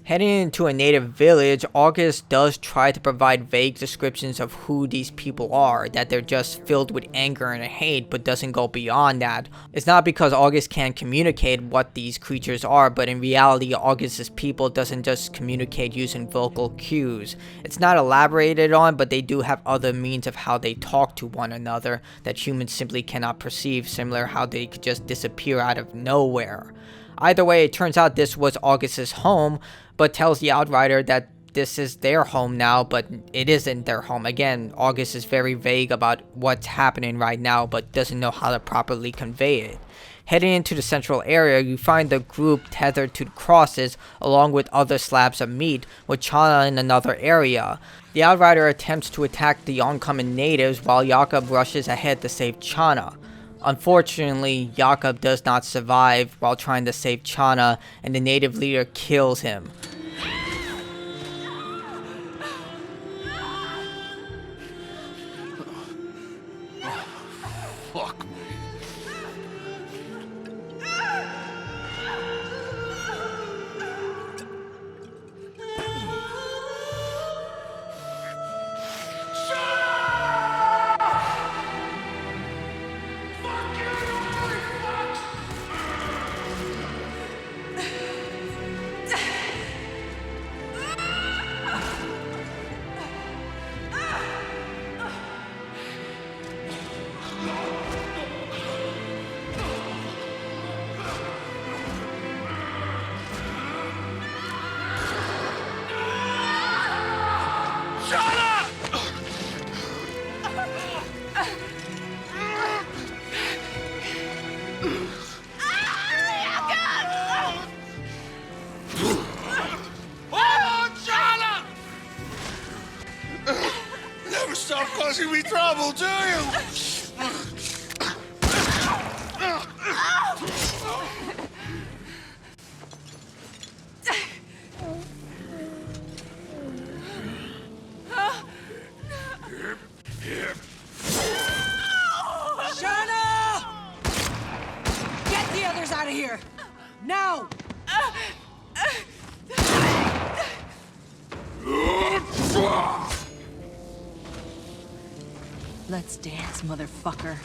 Heading into a native village, August does try to provide vague descriptions of who these people are, that they're just filled with anger and hate, but doesn't go beyond that. It's not because August can't communicate what these creatures are, but in reality, August's people doesn't just communicate using vocal cues. It's not elaborated on, but they do have other means of how they talk to one another that humans simply cannot perceive, similar how they could just disappear out of nowhere. Either way, it turns out this was August's home, but tells the Outrider that this is their home now, but it isn't their home. Again, August is very vague about what's happening right now, but doesn't know how to properly convey it. Heading into the central area, you find the group tethered to the crosses along with other slabs of meat, with Chana in another area. The Outrider attempts to attack the oncoming natives while Jakob rushes ahead to save Chana. Unfortunately, Jakob does not survive while trying to save Chana, and the native leader kills him. Fuck me. Never stop causing me trouble, do you? Shana! Get the others out of here! Now! Let's dance, motherfucker.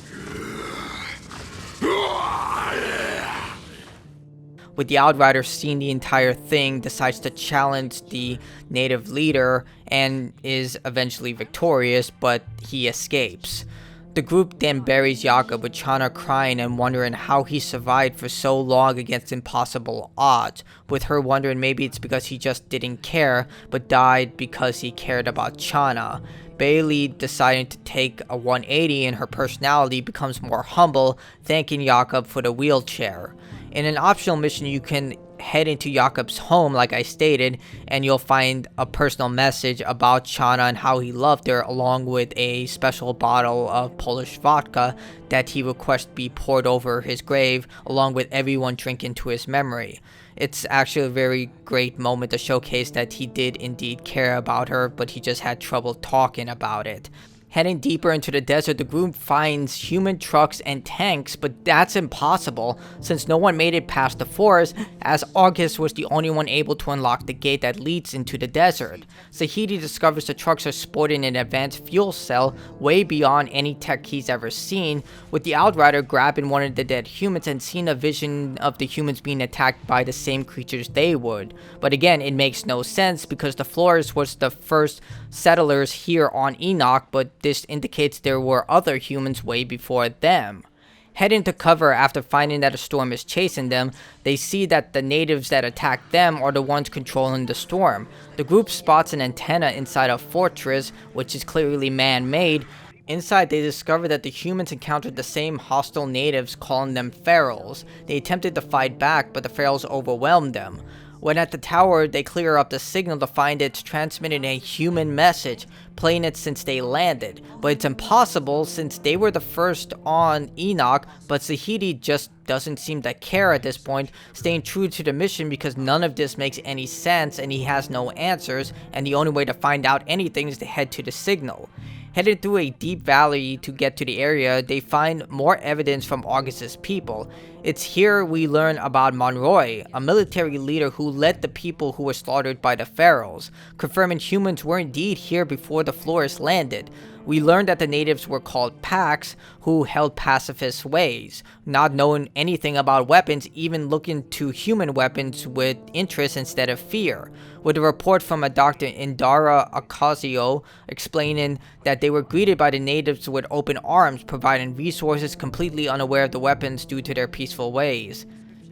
With the Outrider seeing the entire thing, decides to challenge the native leader and is eventually victorious, but he escapes. The group then buries Jakob with Chana crying and wondering how he survived for so long against impossible odds, with her wondering maybe it's because he just didn't care, but died because he cared about Chana. Bailey, deciding to take a 180 in her personality, becomes more humble, thanking Jakob for the wheelchair. In an optional mission, you can head into Jakob's home, like I stated, and you'll find a personal message about Chana and how he loved her, along with a special bottle of Polish vodka that he requests be poured over his grave, along with everyone drinking to his memory. It's actually a very great moment to showcase that he did indeed care about her, but he just had trouble talking about it. Heading deeper into the desert, the group finds human trucks and tanks, but that's impossible since no one made it past the forest, as August was the only one able to unlock the gate that leads into the desert. Zahidi discovers the trucks are sporting an advanced fuel cell way beyond any tech he's ever seen, with the Outrider grabbing one of the dead humans and seeing a vision of the humans being attacked by the same creatures they would. But again, it makes no sense because the Flores was the first settlers here on Enoch, but this indicates there were other humans way before them. Heading to cover after finding that a storm is chasing them, they see that the natives that attacked them are the ones controlling the storm. The group spots an antenna inside a fortress, which is clearly man-made. Inside, they discover that the humans encountered the same hostile natives, calling them ferals. They attempted to fight back, but the ferals overwhelmed them. When at the tower, they clear up the signal to find it's transmitting a human message, playing it since they landed. But it's impossible since they were the first on Enoch, but Zahidi just doesn't seem to care at this point, staying true to the mission because none of this makes any sense and he has no answers, and the only way to find out anything is to head to the signal. Headed through a deep valley to get to the area, they find more evidence from August's people. It's here we learn about Monroy, a military leader who led the people who were slaughtered by the Pharaohs, confirming humans were indeed here before the Flores landed. We learned that the natives were called Pax, who held pacifist ways, not knowing anything about weapons, even looking to human weapons with interest instead of fear. With a report from a Dr. Indara Ocasio explaining that they were greeted by the natives with open arms, providing resources, completely unaware of the weapons due to their peaceful ways.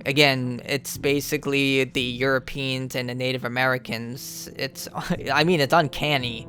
Again, it's basically the Europeans and the Native Americans. It's uncanny.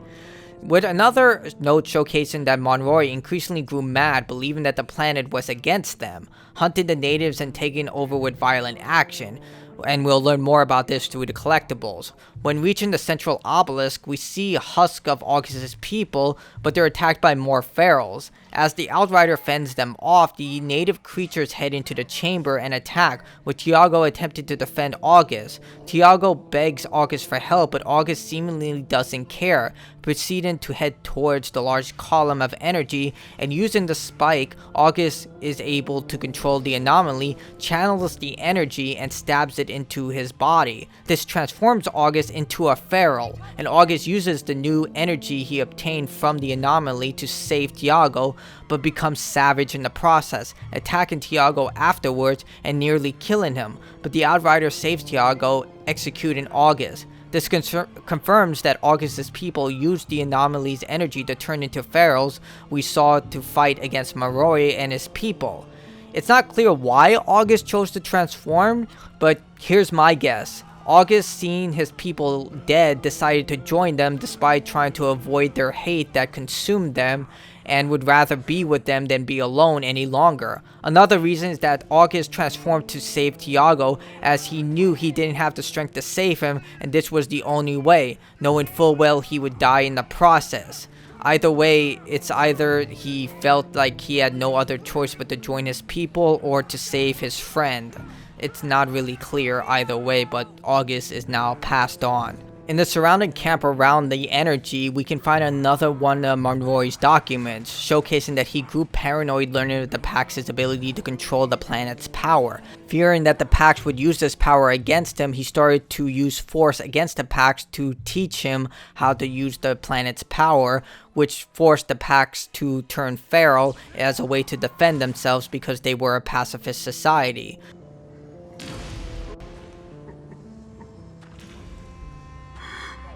With another note showcasing that Monroy increasingly grew mad, believing that the planet was against them, hunting the natives and taking over with violent action. And we'll learn more about this through the collectibles. When reaching the central obelisk, we see a husk of August's people, but they're attacked by more ferals. As the Outrider fends them off, the native creatures head into the chamber and attack, with Tiago attempting to defend August. Tiago begs August for help, but August seemingly doesn't care, proceeding to head towards the large column of energy, and using the spike, August is able to control the anomaly, channels the energy, and stabs it into his body. This transforms August into a feral, and August uses the new energy he obtained from the anomaly to save Tiago, but becomes savage in the process, attacking Tiago afterwards and nearly killing him. But the Outrider saves Tiago, executing August. This confirms that August's people used the anomaly's energy to turn into ferals we saw to fight against Monroy and his people. It's not clear why August chose to transform, but here's my guess. August, seeing his people dead, decided to join them despite trying to avoid their hate that consumed them, and would rather be with them than be alone any longer. Another reason is that August transformed to save Tiago, as he knew he didn't have the strength to save him, and this was the only way, knowing full well he would die in the process. Either way, it's either he felt like he had no other choice but to join his people or to save his friend. It's not really clear either way, but August is now passed on. In the surrounding camp around the energy, we can find another one of Monroy's documents, showcasing that he grew paranoid learning of the Pax's ability to control the planet's power. Fearing that the Pax would use this power against him, he started to use force against the Pax to teach him how to use the planet's power, which forced the Pax to turn feral as a way to defend themselves because they were a pacifist society.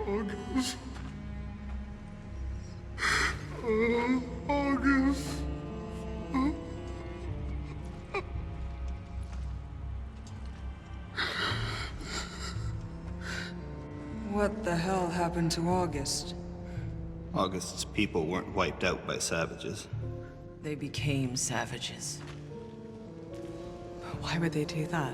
August. August. What the hell happened to August? August's people weren't wiped out by savages. They became savages. Why would they do that?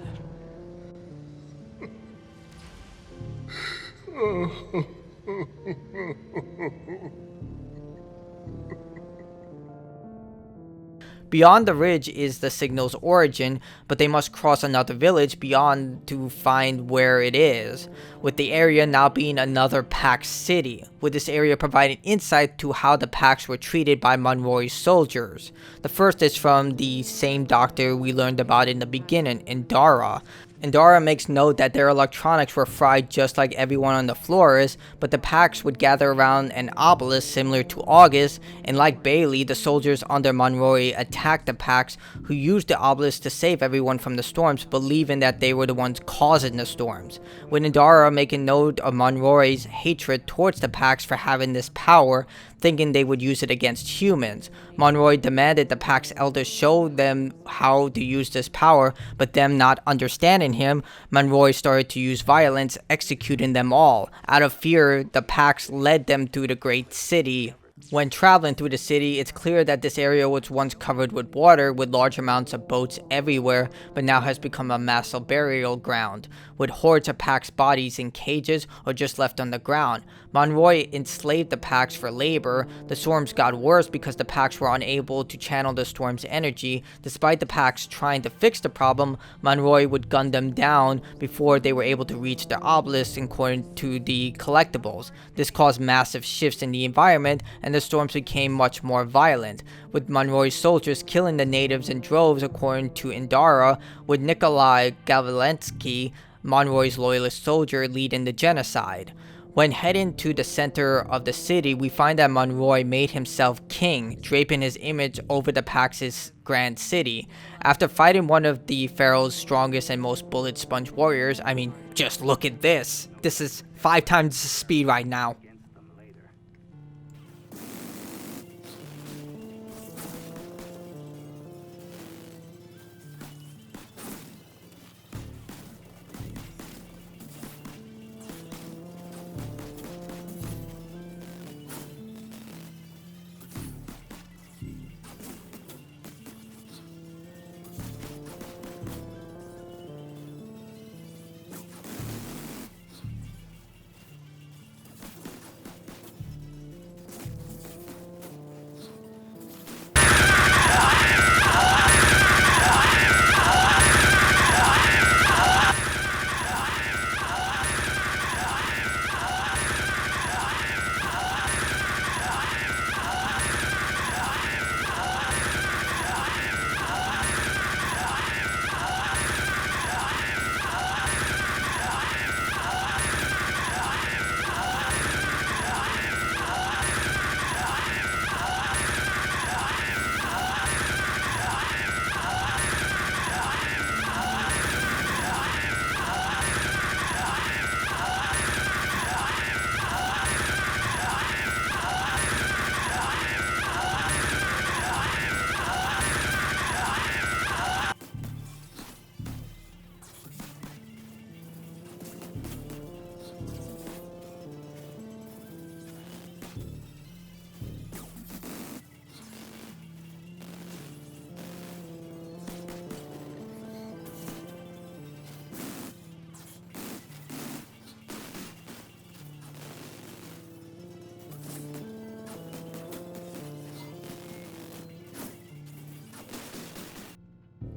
Beyond the ridge is the signal's origin, but they must cross another village beyond to find where it is, with the area now being another Pax city, with this area providing insight to how the Pax were treated by Monroy's soldiers. The first is from the same doctor we learned about in the beginning, Indara. Indara makes note that their electronics were fried just like everyone on the floor is, but the Pax would gather around an obelisk similar to August, and like Bailey, the soldiers under Monroy attacked the Pax, who used the obelisk to save everyone from the storms, believing that they were the ones causing the storms. With Indara making note of Monroy's hatred towards the Pax for having this power, thinking they would use it against humans. Monroy demanded the Pax elders show them how to use this power, but them not understanding him, Monroy started to use violence, executing them all. Out of fear, the Pax led them through the great city. When traveling through the city, it's clear that this area was once covered with water, with large amounts of boats everywhere, but now has become a massive burial ground, with hordes of Pax bodies in cages or just left on the ground. Monroy enslaved the Pax for labor. The storms got worse because the Pax were unable to channel the storm's energy. Despite the Pax trying to fix the problem, Monroy would gun them down before they were able to reach the obelisk according to the collectibles. This caused massive shifts in the environment, and the storms became much more violent, with Monroy's soldiers killing the natives in droves according to Indara, with Nikolai Gavalensky, Monroy's loyalist soldier, leading the genocide. When heading to the center of the city, we find that Monroy made himself king, draping his image over the Pax's grand city. After fighting one of the Pharaoh's strongest and most bullet sponge warriors, I mean, just look at this. This is 5 times the speed right now.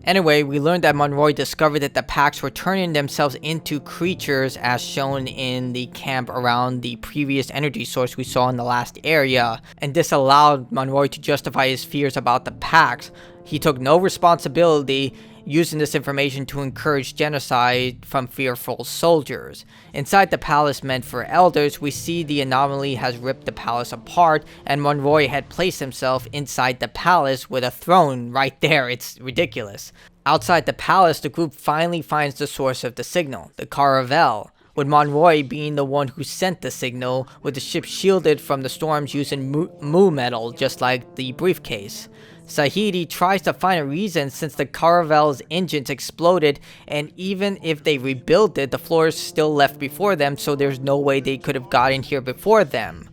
Anyway, we learned that Monroy discovered that the Pax were turning themselves into creatures as shown in the camp around the previous energy source we saw in the last area, and this allowed Monroy to justify his fears about the Pax. He took no responsibility using this information to encourage genocide from fearful soldiers. Inside the palace meant for elders, we see the anomaly has ripped the palace apart, and Monroy had placed himself inside the palace with a throne right there. It's ridiculous. Outside the palace, the group finally finds the source of the signal, the Caravel, with Monroy being the one who sent the signal, with the ship shielded from the storms using Mu metal, just like the briefcase. Zahedi tries to find a reason since the Caravel's engines exploded, and even if they rebuilt it, the floor is still left before them, so there's no way they could have gotten here before them.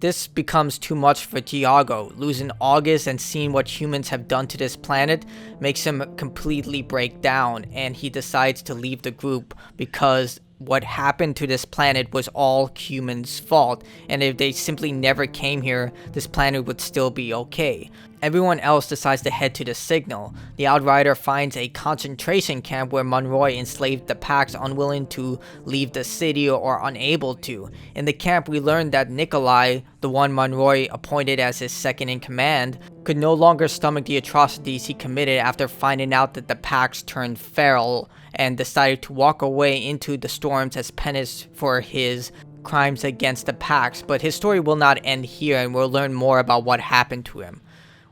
This becomes too much for Tiago. Losing August and seeing what humans have done to this planet makes him completely break down, and he decides to leave the group because what happened to this planet was all humans' fault, and if they simply never came here, this planet would still be okay. Everyone else decides to head to the signal. The Outrider finds a concentration camp where Monroy enslaved the Pax, unwilling to leave the city or unable to. In the camp, we learned that Nikolai, the one Monroy appointed as his second in command, could no longer stomach the atrocities he committed after finding out that the Pax turned feral, and decided to walk away into the storms as penance for his crimes against the Pax. But his story will not end here, and we'll learn more about what happened to him.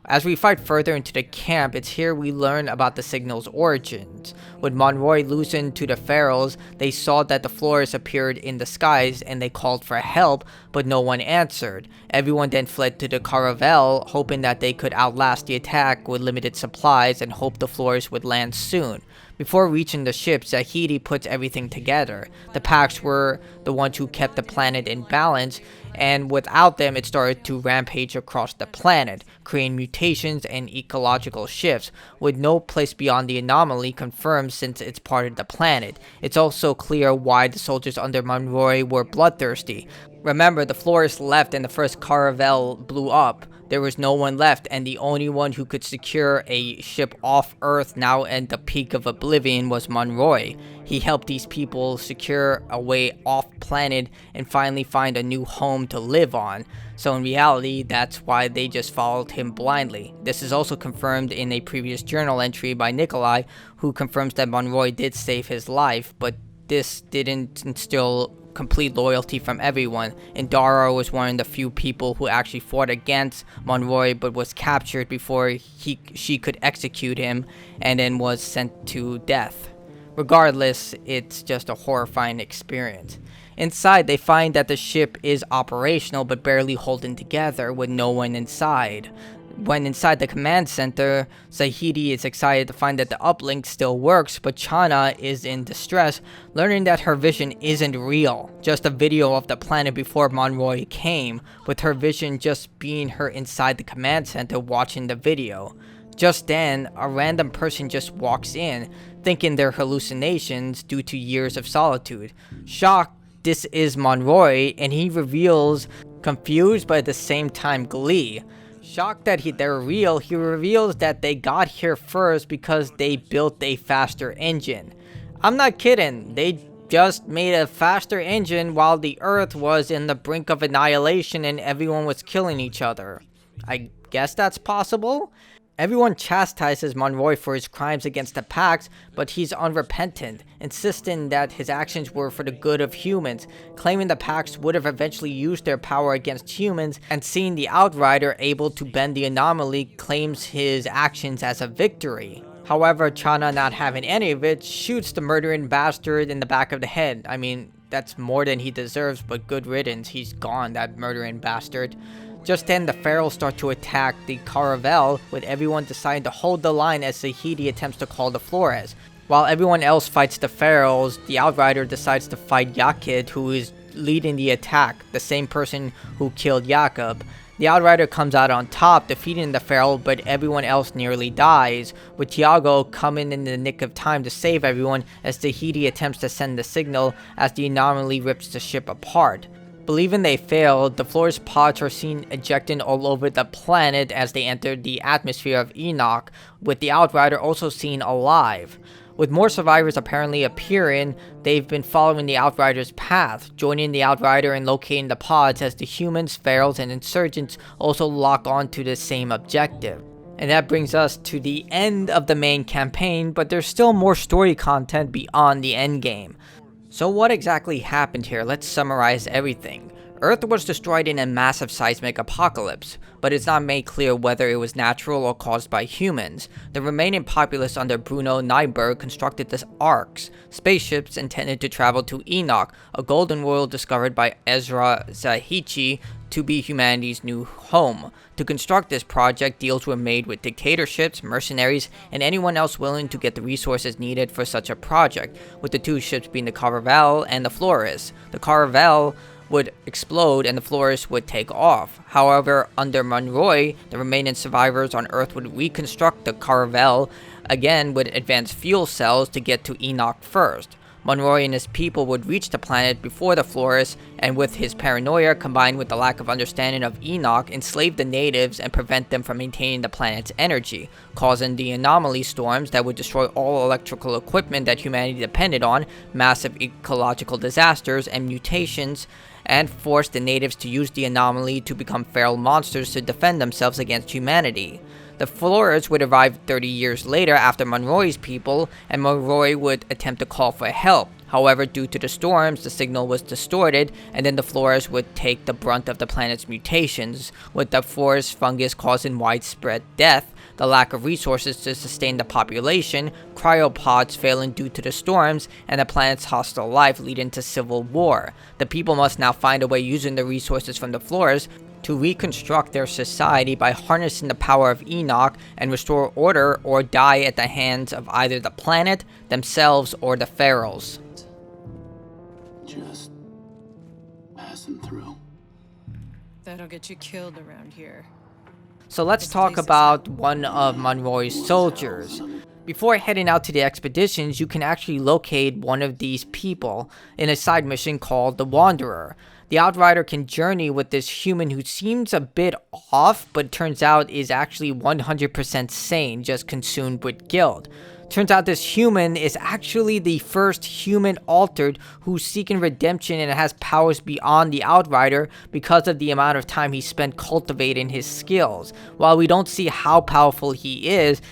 As we fight further into the camp, it's here we learn about the signal's origins. With Monroy loosened to the Ferals, they saw that the floors appeared in the skies and they called for help, but no one answered. Everyone then fled to the Caravel, hoping that they could outlast the attack with limited supplies and hope the floors would land soon. Before reaching the ship, Zahedi puts everything together. The Pax were the ones who kept the planet in balance, and without them it started to rampage across the planet, creating mutations and ecological shifts, with no place beyond the anomaly confirmed since it's part of the planet. It's also clear why the soldiers under Monroy were bloodthirsty. Remember, the floors left and the first Caravel blew up. There was no one left, and the only one who could secure a ship off Earth now at the peak of oblivion was Monroy. He helped these people secure a way off planet and finally find a new home to live on. So in reality, that's why they just followed him blindly. This is also confirmed in a previous journal entry by Nikolai, who confirms that Monroy did save his life, but this didn't instill complete loyalty from everyone. Indara was one of the few people who actually fought against Monroy but was captured before she could execute him, and then was sent to death. Regardless, it's just a horrifying experience. Inside, they find that the ship is operational but barely holding together with no one inside. When inside the command center, Zahedi is excited to find that the uplink still works, but Chana is in distress, learning that her vision isn't real, just a video of the planet before Monroy came, with her vision just being her inside the command center watching the video. Just then, a random person just walks in, thinking they're hallucinations due to years of solitude. Shocked, this is Monroy, and he reveals, confused but at the same time glee. Shocked that they're real, he reveals that they got here first because they built a faster engine. I'm not kidding, they just made a faster engine while the Earth was in the brink of annihilation and everyone was killing each other. I guess that's possible? Everyone chastises Monroy for his crimes against the Pax, but he's unrepentant, insisting that his actions were for the good of humans, claiming the Pax would have eventually used their power against humans, and seeing the Outrider able to bend the anomaly claims his actions as a victory. However, Chana, not having any of it, shoots the murdering bastard in the back of the head. I mean, that's more than he deserves, but good riddance, he's gone, that murdering bastard. Just then, the Ferals start to attack the Caravel, with everyone deciding to hold the line as Zahedi attempts to call the Flores. While everyone else fights the Ferals, the Outrider decides to fight Yakid, who is leading the attack, the same person who killed Jakob. The Outrider comes out on top, defeating the Feral, but everyone else nearly dies, with Tiago coming in the nick of time to save everyone as Zahedi attempts to send the signal as the anomaly rips the ship apart. Believing they failed, the Flores pods are seen ejecting all over the planet as they enter the atmosphere of Enoch, with the Outrider also seen alive. With more survivors apparently appearing, they've been following the Outrider's path, joining the Outrider and locating the pods as the humans, ferals, and insurgents also lock on to the same objective. And that brings us to the end of the main campaign, but there's still more story content beyond the endgame. So what exactly happened here? Let's summarize everything. Earth was destroyed in a massive seismic apocalypse, but it's not made clear whether it was natural or caused by humans. The remaining populace under Bruno Nyberg constructed the Arks, spaceships intended to travel to Enoch, a golden world discovered by Ezra Zahichi to be humanity's new home. To construct this project, deals were made with dictatorships, mercenaries, and anyone else willing to get the resources needed for such a project, with the two ships being the Caravel and the Flores. The Caravel would explode and the Flores would take off. However, under Monroy, the remaining survivors on Earth would reconstruct the Caravel again with advanced fuel cells to get to Enoch first. Monroy and his people would reach the planet before the Flores, and with his paranoia combined with the lack of understanding of Enoch, enslave the natives and prevent them from maintaining the planet's energy, causing the anomaly storms that would destroy all electrical equipment that humanity depended on, massive ecological disasters and mutations, and force the natives to use the anomaly to become feral monsters to defend themselves against humanity. The Flores would arrive 30 years later after Monroy's people, and Monroy would attempt to call for help. However, due to the storms, the signal was distorted, and then the Flores would take the brunt of the planet's mutations, with the forest fungus causing widespread death, the lack of resources to sustain the population, cryopods failing due to the storms, and the planet's hostile life leading to civil war. The people must now find a way using the resources from the Flores to reconstruct their society by harnessing the power of Enoch and restore order or die at the hands of either the planet, themselves, or the ferals. Just passing through. That'll get you killed around here. So let's talk about one of Monroy's soldiers. Before heading out to the expeditions, you can actually locate one of these people in a side mission called the Wanderer. The Outrider can journey with this human who seems a bit off, but turns out is actually 100% sane, just consumed with guilt. Turns out this human is actually the first human altered who's seeking redemption and has powers beyond the Outrider because of the amount of time he spent cultivating his skills. While we don't see how powerful he is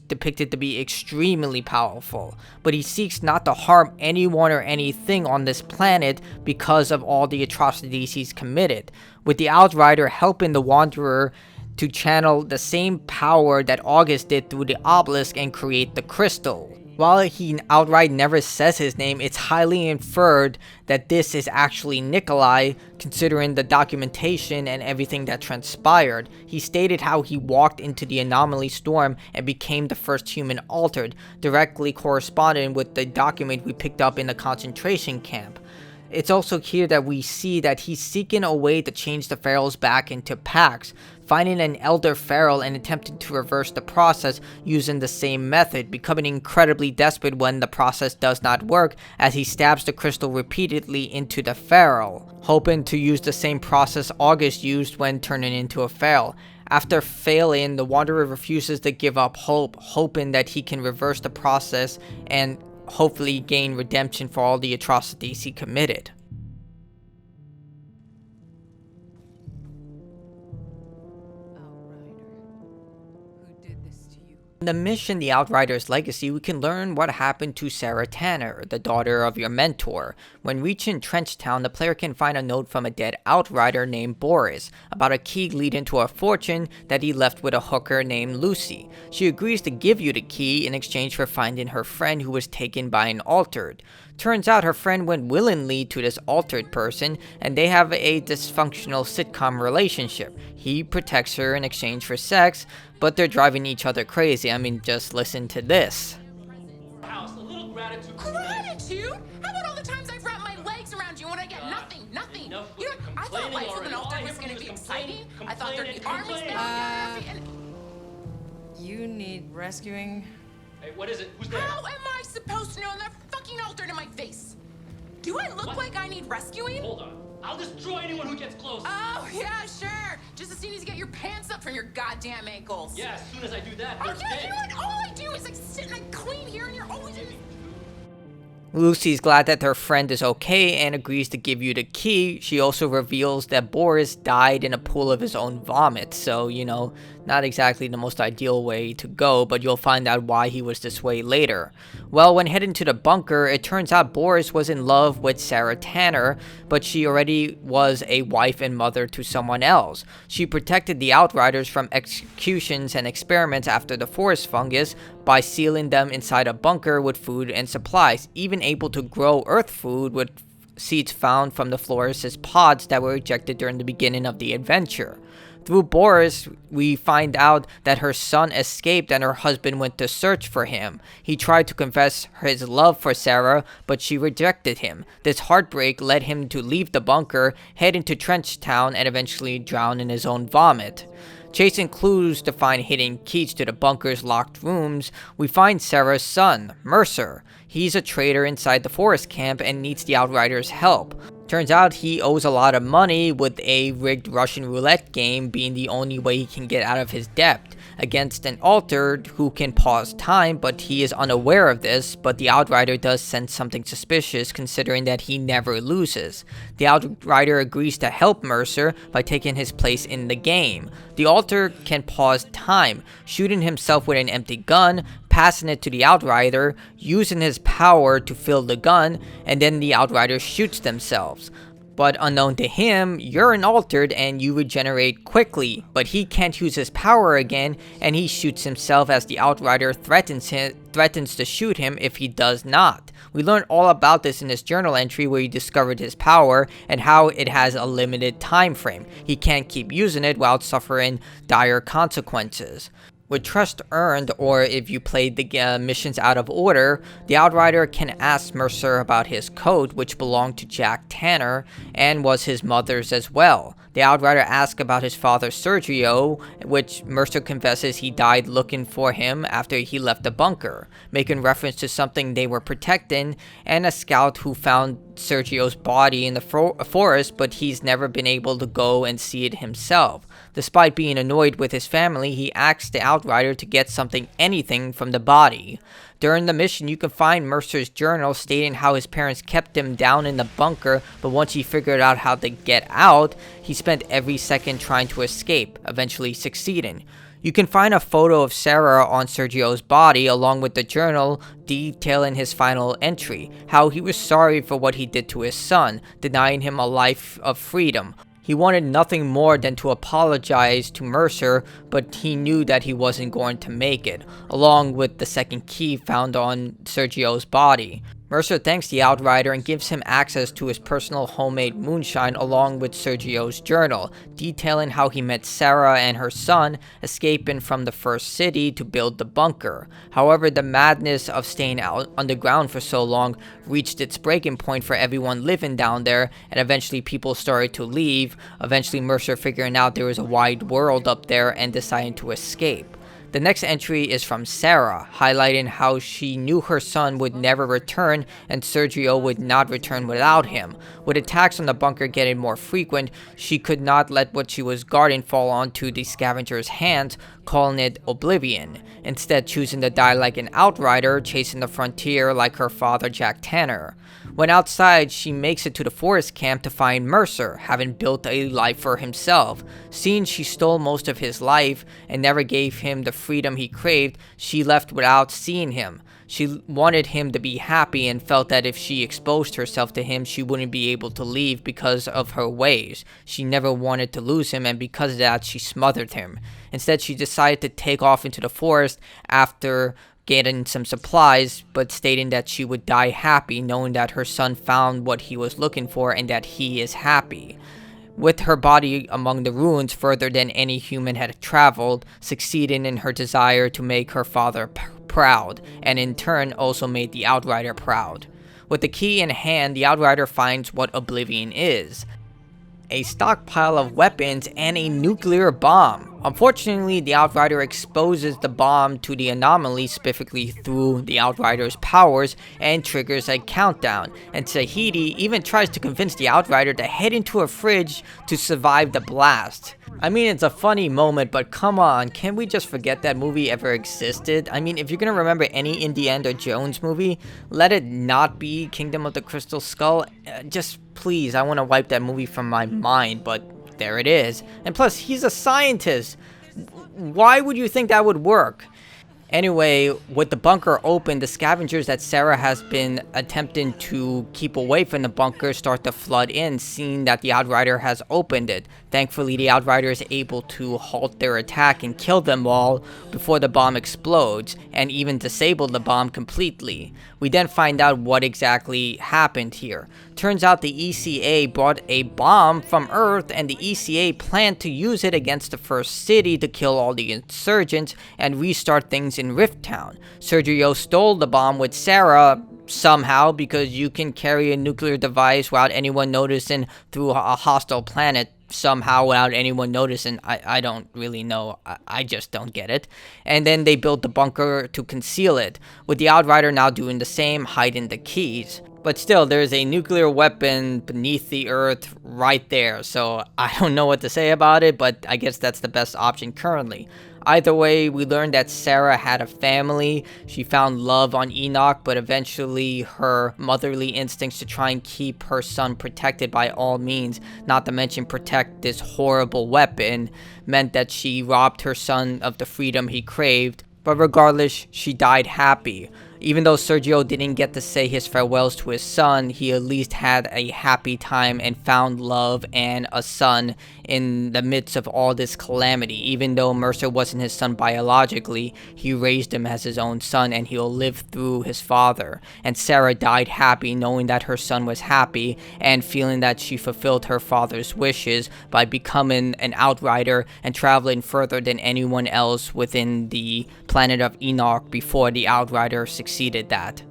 depicted to be extremely powerful. But he seeks not to harm anyone or anything on this planet because of all the atrocities he's committed, with the Outrider helping the Wanderer to channel the same power that August did through the obelisk and create the crystal. While he outright never says his name, it's highly inferred that this is actually Nikolai, considering the documentation and everything that transpired. He stated how he walked into the anomaly storm and became the first human altered, directly corresponding with the document we picked up in the concentration camp. It's also here that we see that he's seeking a way to change the ferals back into packs, finding an elder feral and attempting to reverse the process using the same method, becoming incredibly desperate when the process does not work as he stabs the crystal repeatedly into the feral, hoping to use the same process August used when turning into a feral. After failing, the Wanderer refuses to give up hope, hoping that he can reverse the process and hopefully gain redemption for all the atrocities he committed. Outrider, who did this to you? In the mission The Outrider's Legacy, we can learn what happened to Sarah Tanner, the daughter of your mentor. When reaching Trenchtown, the player can find a note from a dead Outrider named Boris about a key leading to a fortune that he left with a hooker named Lucy. She agrees to give you the key in exchange for finding her friend who was taken by an altered. Turns out her friend went willingly to this altered person, and they have a dysfunctional sitcom relationship. He protects her in exchange for sex, but they're driving each other crazy. I mean, just listen to this. Gratitude? How about all the times I've wrapped my legs around you and I get nothing? You know, I thought life with an altar was going to be exciting. I thought there'd be armies and You need rescuing? Hey, what is it? Who's there? how am I supposed to know I'm not fucking altered in my face? Do I look like I need rescuing? Hold on. I'll destroy anyone who gets close. Oh, yeah, sure. Just as soon as you get your pants up from your goddamn ankles. Yeah, as soon as I do that, Oh, they're yeah, dead. you know what? All I do is like sit and I clean here and you're always in this. Lucy's glad that her friend is okay and agrees to give you the key. She also reveals that Boris died in a pool of his own vomit, so, you know, not exactly the most ideal way to go, but you'll find out why he was this way later. Well, when heading to the bunker, it turns out Boris was in love with Sarah Tanner, but she already was a wife and mother to someone else. She protected the Outriders from executions and experiments after the forest fungus by sealing them inside a bunker with food and supplies, even able to grow earth food with seeds found from the florist's pods that were ejected during the beginning of the adventure. Through Boris, we find out that her son escaped and her husband went to search for him. He tried to confess his love for Sarah, but she rejected him. This heartbreak led him to leave the bunker, head into Trenchtown, and eventually drown in his own vomit. Chasing clues to find hidden keys to the bunker's locked rooms, we find Sarah's son, Mercer. He's a traitor inside the forest camp and needs the Outriders' help. Turns out he owes a lot of money, with a rigged Russian roulette game being the only way he can get out of his debt, against an altered who can pause time, but he is unaware of this. But the Outrider does sense something suspicious, considering that he never loses. The Outrider agrees to help Mercer by taking his place in the game. The alter can pause time, shooting himself with an empty gun, passing it to the Outrider, using his power to fill the gun, and then the Outrider shoots themselves. But unknown to him, you're an altered and you regenerate quickly, but he can't use his power again, and he shoots himself as the Outrider threatens to shoot him if he does not. We learn all about this in this journal entry where he discovered his power and how it has a limited time frame. He can't keep using it while suffering dire consequences. With trust earned, or if you played the missions out of order, the Outrider can ask Mercer about his coat, which belonged to Jack Tanner and was his mother's as well. The Outrider asks about his father Sergio, which Mercer confesses he died looking for him after he left the bunker, making reference to something they were protecting, and a scout who found Sergio's body in the forest, but he's never been able to go and see it himself. Despite being annoyed with his family, he asks the Outrider to get anything from the body. During the mission, you can find Mercer's journal stating how his parents kept him down in the bunker, but once he figured out how to get out, he spent every second trying to escape, eventually succeeding. You can find a photo of Sarah on Sergio's body along with the journal detailing his final entry, how he was sorry for what he did to his son, denying him a life of freedom. He wanted nothing more than to apologize to Mercer, but he knew that he wasn't going to make it, along with the second key found on Sergio's body. Mercer thanks the Outrider and gives him access to his personal homemade moonshine along with Sergio's journal, detailing how he met Sarah and her son, escaping from the first city to build the bunker. However, the madness of staying out underground for so long reached its breaking point for everyone living down there, and eventually people started to leave, eventually Mercer figuring out there was a wide world up there and deciding to escape. The next entry is from Sarah, highlighting how she knew her son would never return and Sergio would not return without him. With attacks on the bunker getting more frequent, she could not let what she was guarding fall onto the scavenger's hands, calling it oblivion, instead choosing to die like an Outrider, chasing the frontier like her father Jack Tanner. When outside, she makes it to the forest camp to find Mercer, having built a life for himself. Seeing she stole most of his life and never gave him the freedom he craved, she left without seeing him. She wanted him to be happy and felt that if she exposed herself to him, she wouldn't be able to leave because of her ways. She never wanted to lose him, and because of that, she smothered him. Instead, she decided to take off into the forest after getting some supplies, but stating that she would die happy, knowing that her son found what he was looking for and that he is happy. With her body among the ruins further than any human had traveled, succeeding in her desire to make her father proud, and in turn also made the Outrider proud. With the key in hand, the Outrider finds what oblivion is. a stockpile of weapons, and a nuclear bomb. Unfortunately, the Outrider exposes the bomb to the anomaly specifically through the Outrider's powers and triggers a countdown, and Tahiti even tries to convince the Outrider to head into a fridge to survive the blast. I mean, it's a funny moment, but come on, can we just forget that movie ever existed? I mean, if you're gonna remember any Indiana Jones movie, let it not be Kingdom of the Crystal Skull. Just please, I want to wipe that movie from my mind, but there it is. And plus, he's a scientist. Why would you think that would work? Anyway, with the bunker open, the scavengers that Sarah has been attempting to keep away from the bunker start to flood in, seeing that the Outrider has opened it. Thankfully, the Outrider is able to halt their attack and kill them all before the bomb explodes, and even disable the bomb completely. We then find out what exactly happened here. Turns out the ECA brought a bomb from Earth, and the ECA planned to use it against the first city to kill all the insurgents and restart things in Rift Town. Sergio stole the bomb with Sarah somehow, because you can carry a nuclear device without anyone noticing through a hostile planet somehow without anyone noticing. I don't really know. I just don't get it. And then they built the bunker to conceal it, with the Outrider now doing the same, hiding the keys. But still, there's a nuclear weapon beneath the Earth right there, so I don't know what to say about it, but I guess that's the best option currently. Either way, we learned that Sarah had a family. She found love on Enoch, but eventually her motherly instincts to try and keep her son protected by all means, not to mention protect this horrible weapon, meant that she robbed her son of the freedom he craved. But regardless, she died happy. Even though Sergio didn't get to say his farewells to his son, he at least had a happy time and found love and a son in the midst of all this calamity. Even though Mercer wasn't his son biologically, he raised him as his own son, and he'll live through his father. And Sarah died happy, knowing that her son was happy and feeling that she fulfilled her father's wishes by becoming an Outrider and traveling further than anyone else within the planet of Enoch before the Outrider succeeded that.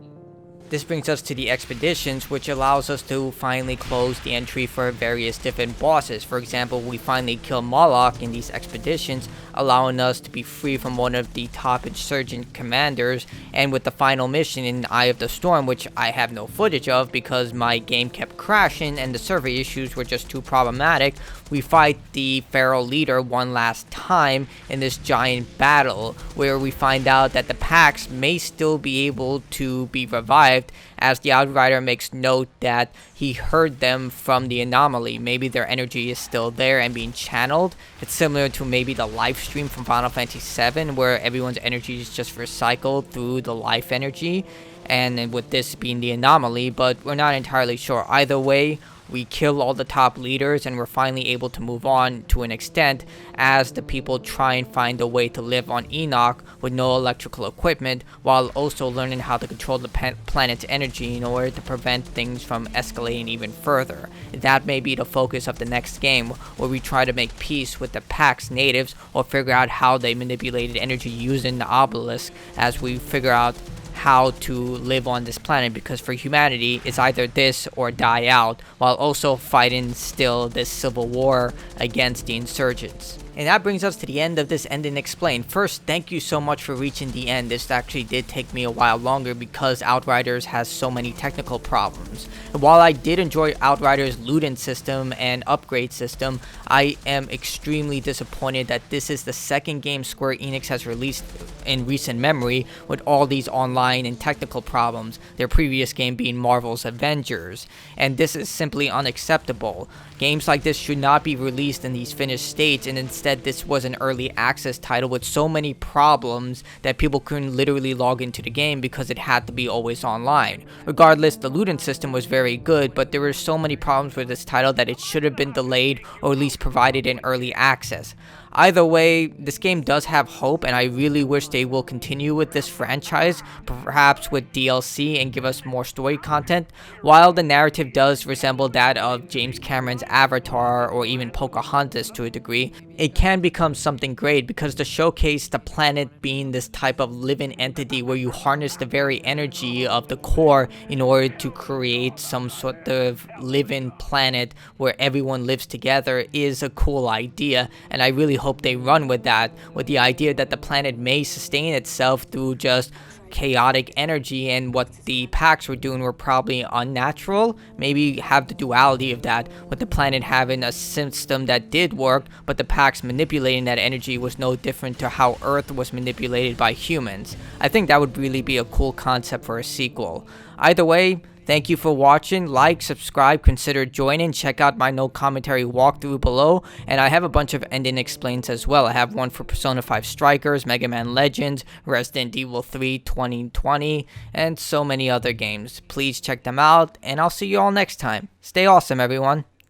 This brings us to the expeditions, which allows us to finally close the entry for various different bosses. For example, we finally kill Moloch in these expeditions, allowing us to be free from one of the top insurgent commanders, and with the final mission in Eye of the Storm, which I have no footage of because my game kept crashing and the server issues were just too problematic, we fight the Pharaoh leader one last time in this giant battle, where we find out that the Pax may still be able to be revived, as the Outrider makes note that he heard them from the anomaly. Maybe their energy is still there and being channeled. It's similar to maybe the life stream from Final Fantasy VII, where everyone's energy is just recycled through the life energy, and with this being the anomaly, but we're not entirely sure. Either way, we kill all the top leaders, and we're finally able to move on to an extent as the people try and find a way to live on Enoch with no electrical equipment, while also learning how to control the planet's energy in order to prevent things from escalating even further. That may be the focus of the next game, where we try to make peace with the Pax natives or figure out how they manipulated energy using the obelisk, as we figure out how to live on this planet, because for humanity it's either this or die out, while also fighting still this civil war against the insurgents. And that brings us to the end of this Ending Explained. First, thank you so much for reaching the end. This actually did take me a while longer because Outriders has so many technical problems. And while I did enjoy Outriders' looting system and upgrade system, I am extremely disappointed that this is the second game Square Enix has released in recent memory with all these online and technical problems, their previous game being Marvel's Avengers. And this is simply unacceptable. Games like this should not be released in these finished states, and instead this was an early access title with so many problems that people couldn't literally log into the game because it had to be always online. Regardless, the looting system was very good, but there were so many problems with this title that it should have been delayed or at least provided in early access. Either way, this game does have hope, and I really wish they will continue with this franchise, perhaps with DLC and give us more story content. While the narrative does resemble that of James Cameron's Avatar or even Pocahontas to a degree, it can become something great because to showcase the planet being this type of living entity where you harness the very energy of the core in order to create some sort of living planet where everyone lives together is a cool idea, and I really hope they run with that, with the idea that the planet may sustain itself through just chaotic energy, and what the packs were doing were probably unnatural. Maybe have the duality of that, with the planet having a system that did work, but the packs manipulating that energy was no different to how Earth was manipulated by humans. I think that would really be a cool concept for a sequel. Either way, thank you for watching. Like, subscribe, consider joining, check out my no commentary walkthrough below, and I have a bunch of ending explains as well. I have one for Persona 5 Strikers, Mega Man Legends, Resident Evil 3 2020, and so many other games. Please check them out, and I'll see you all next time. Stay awesome, everyone.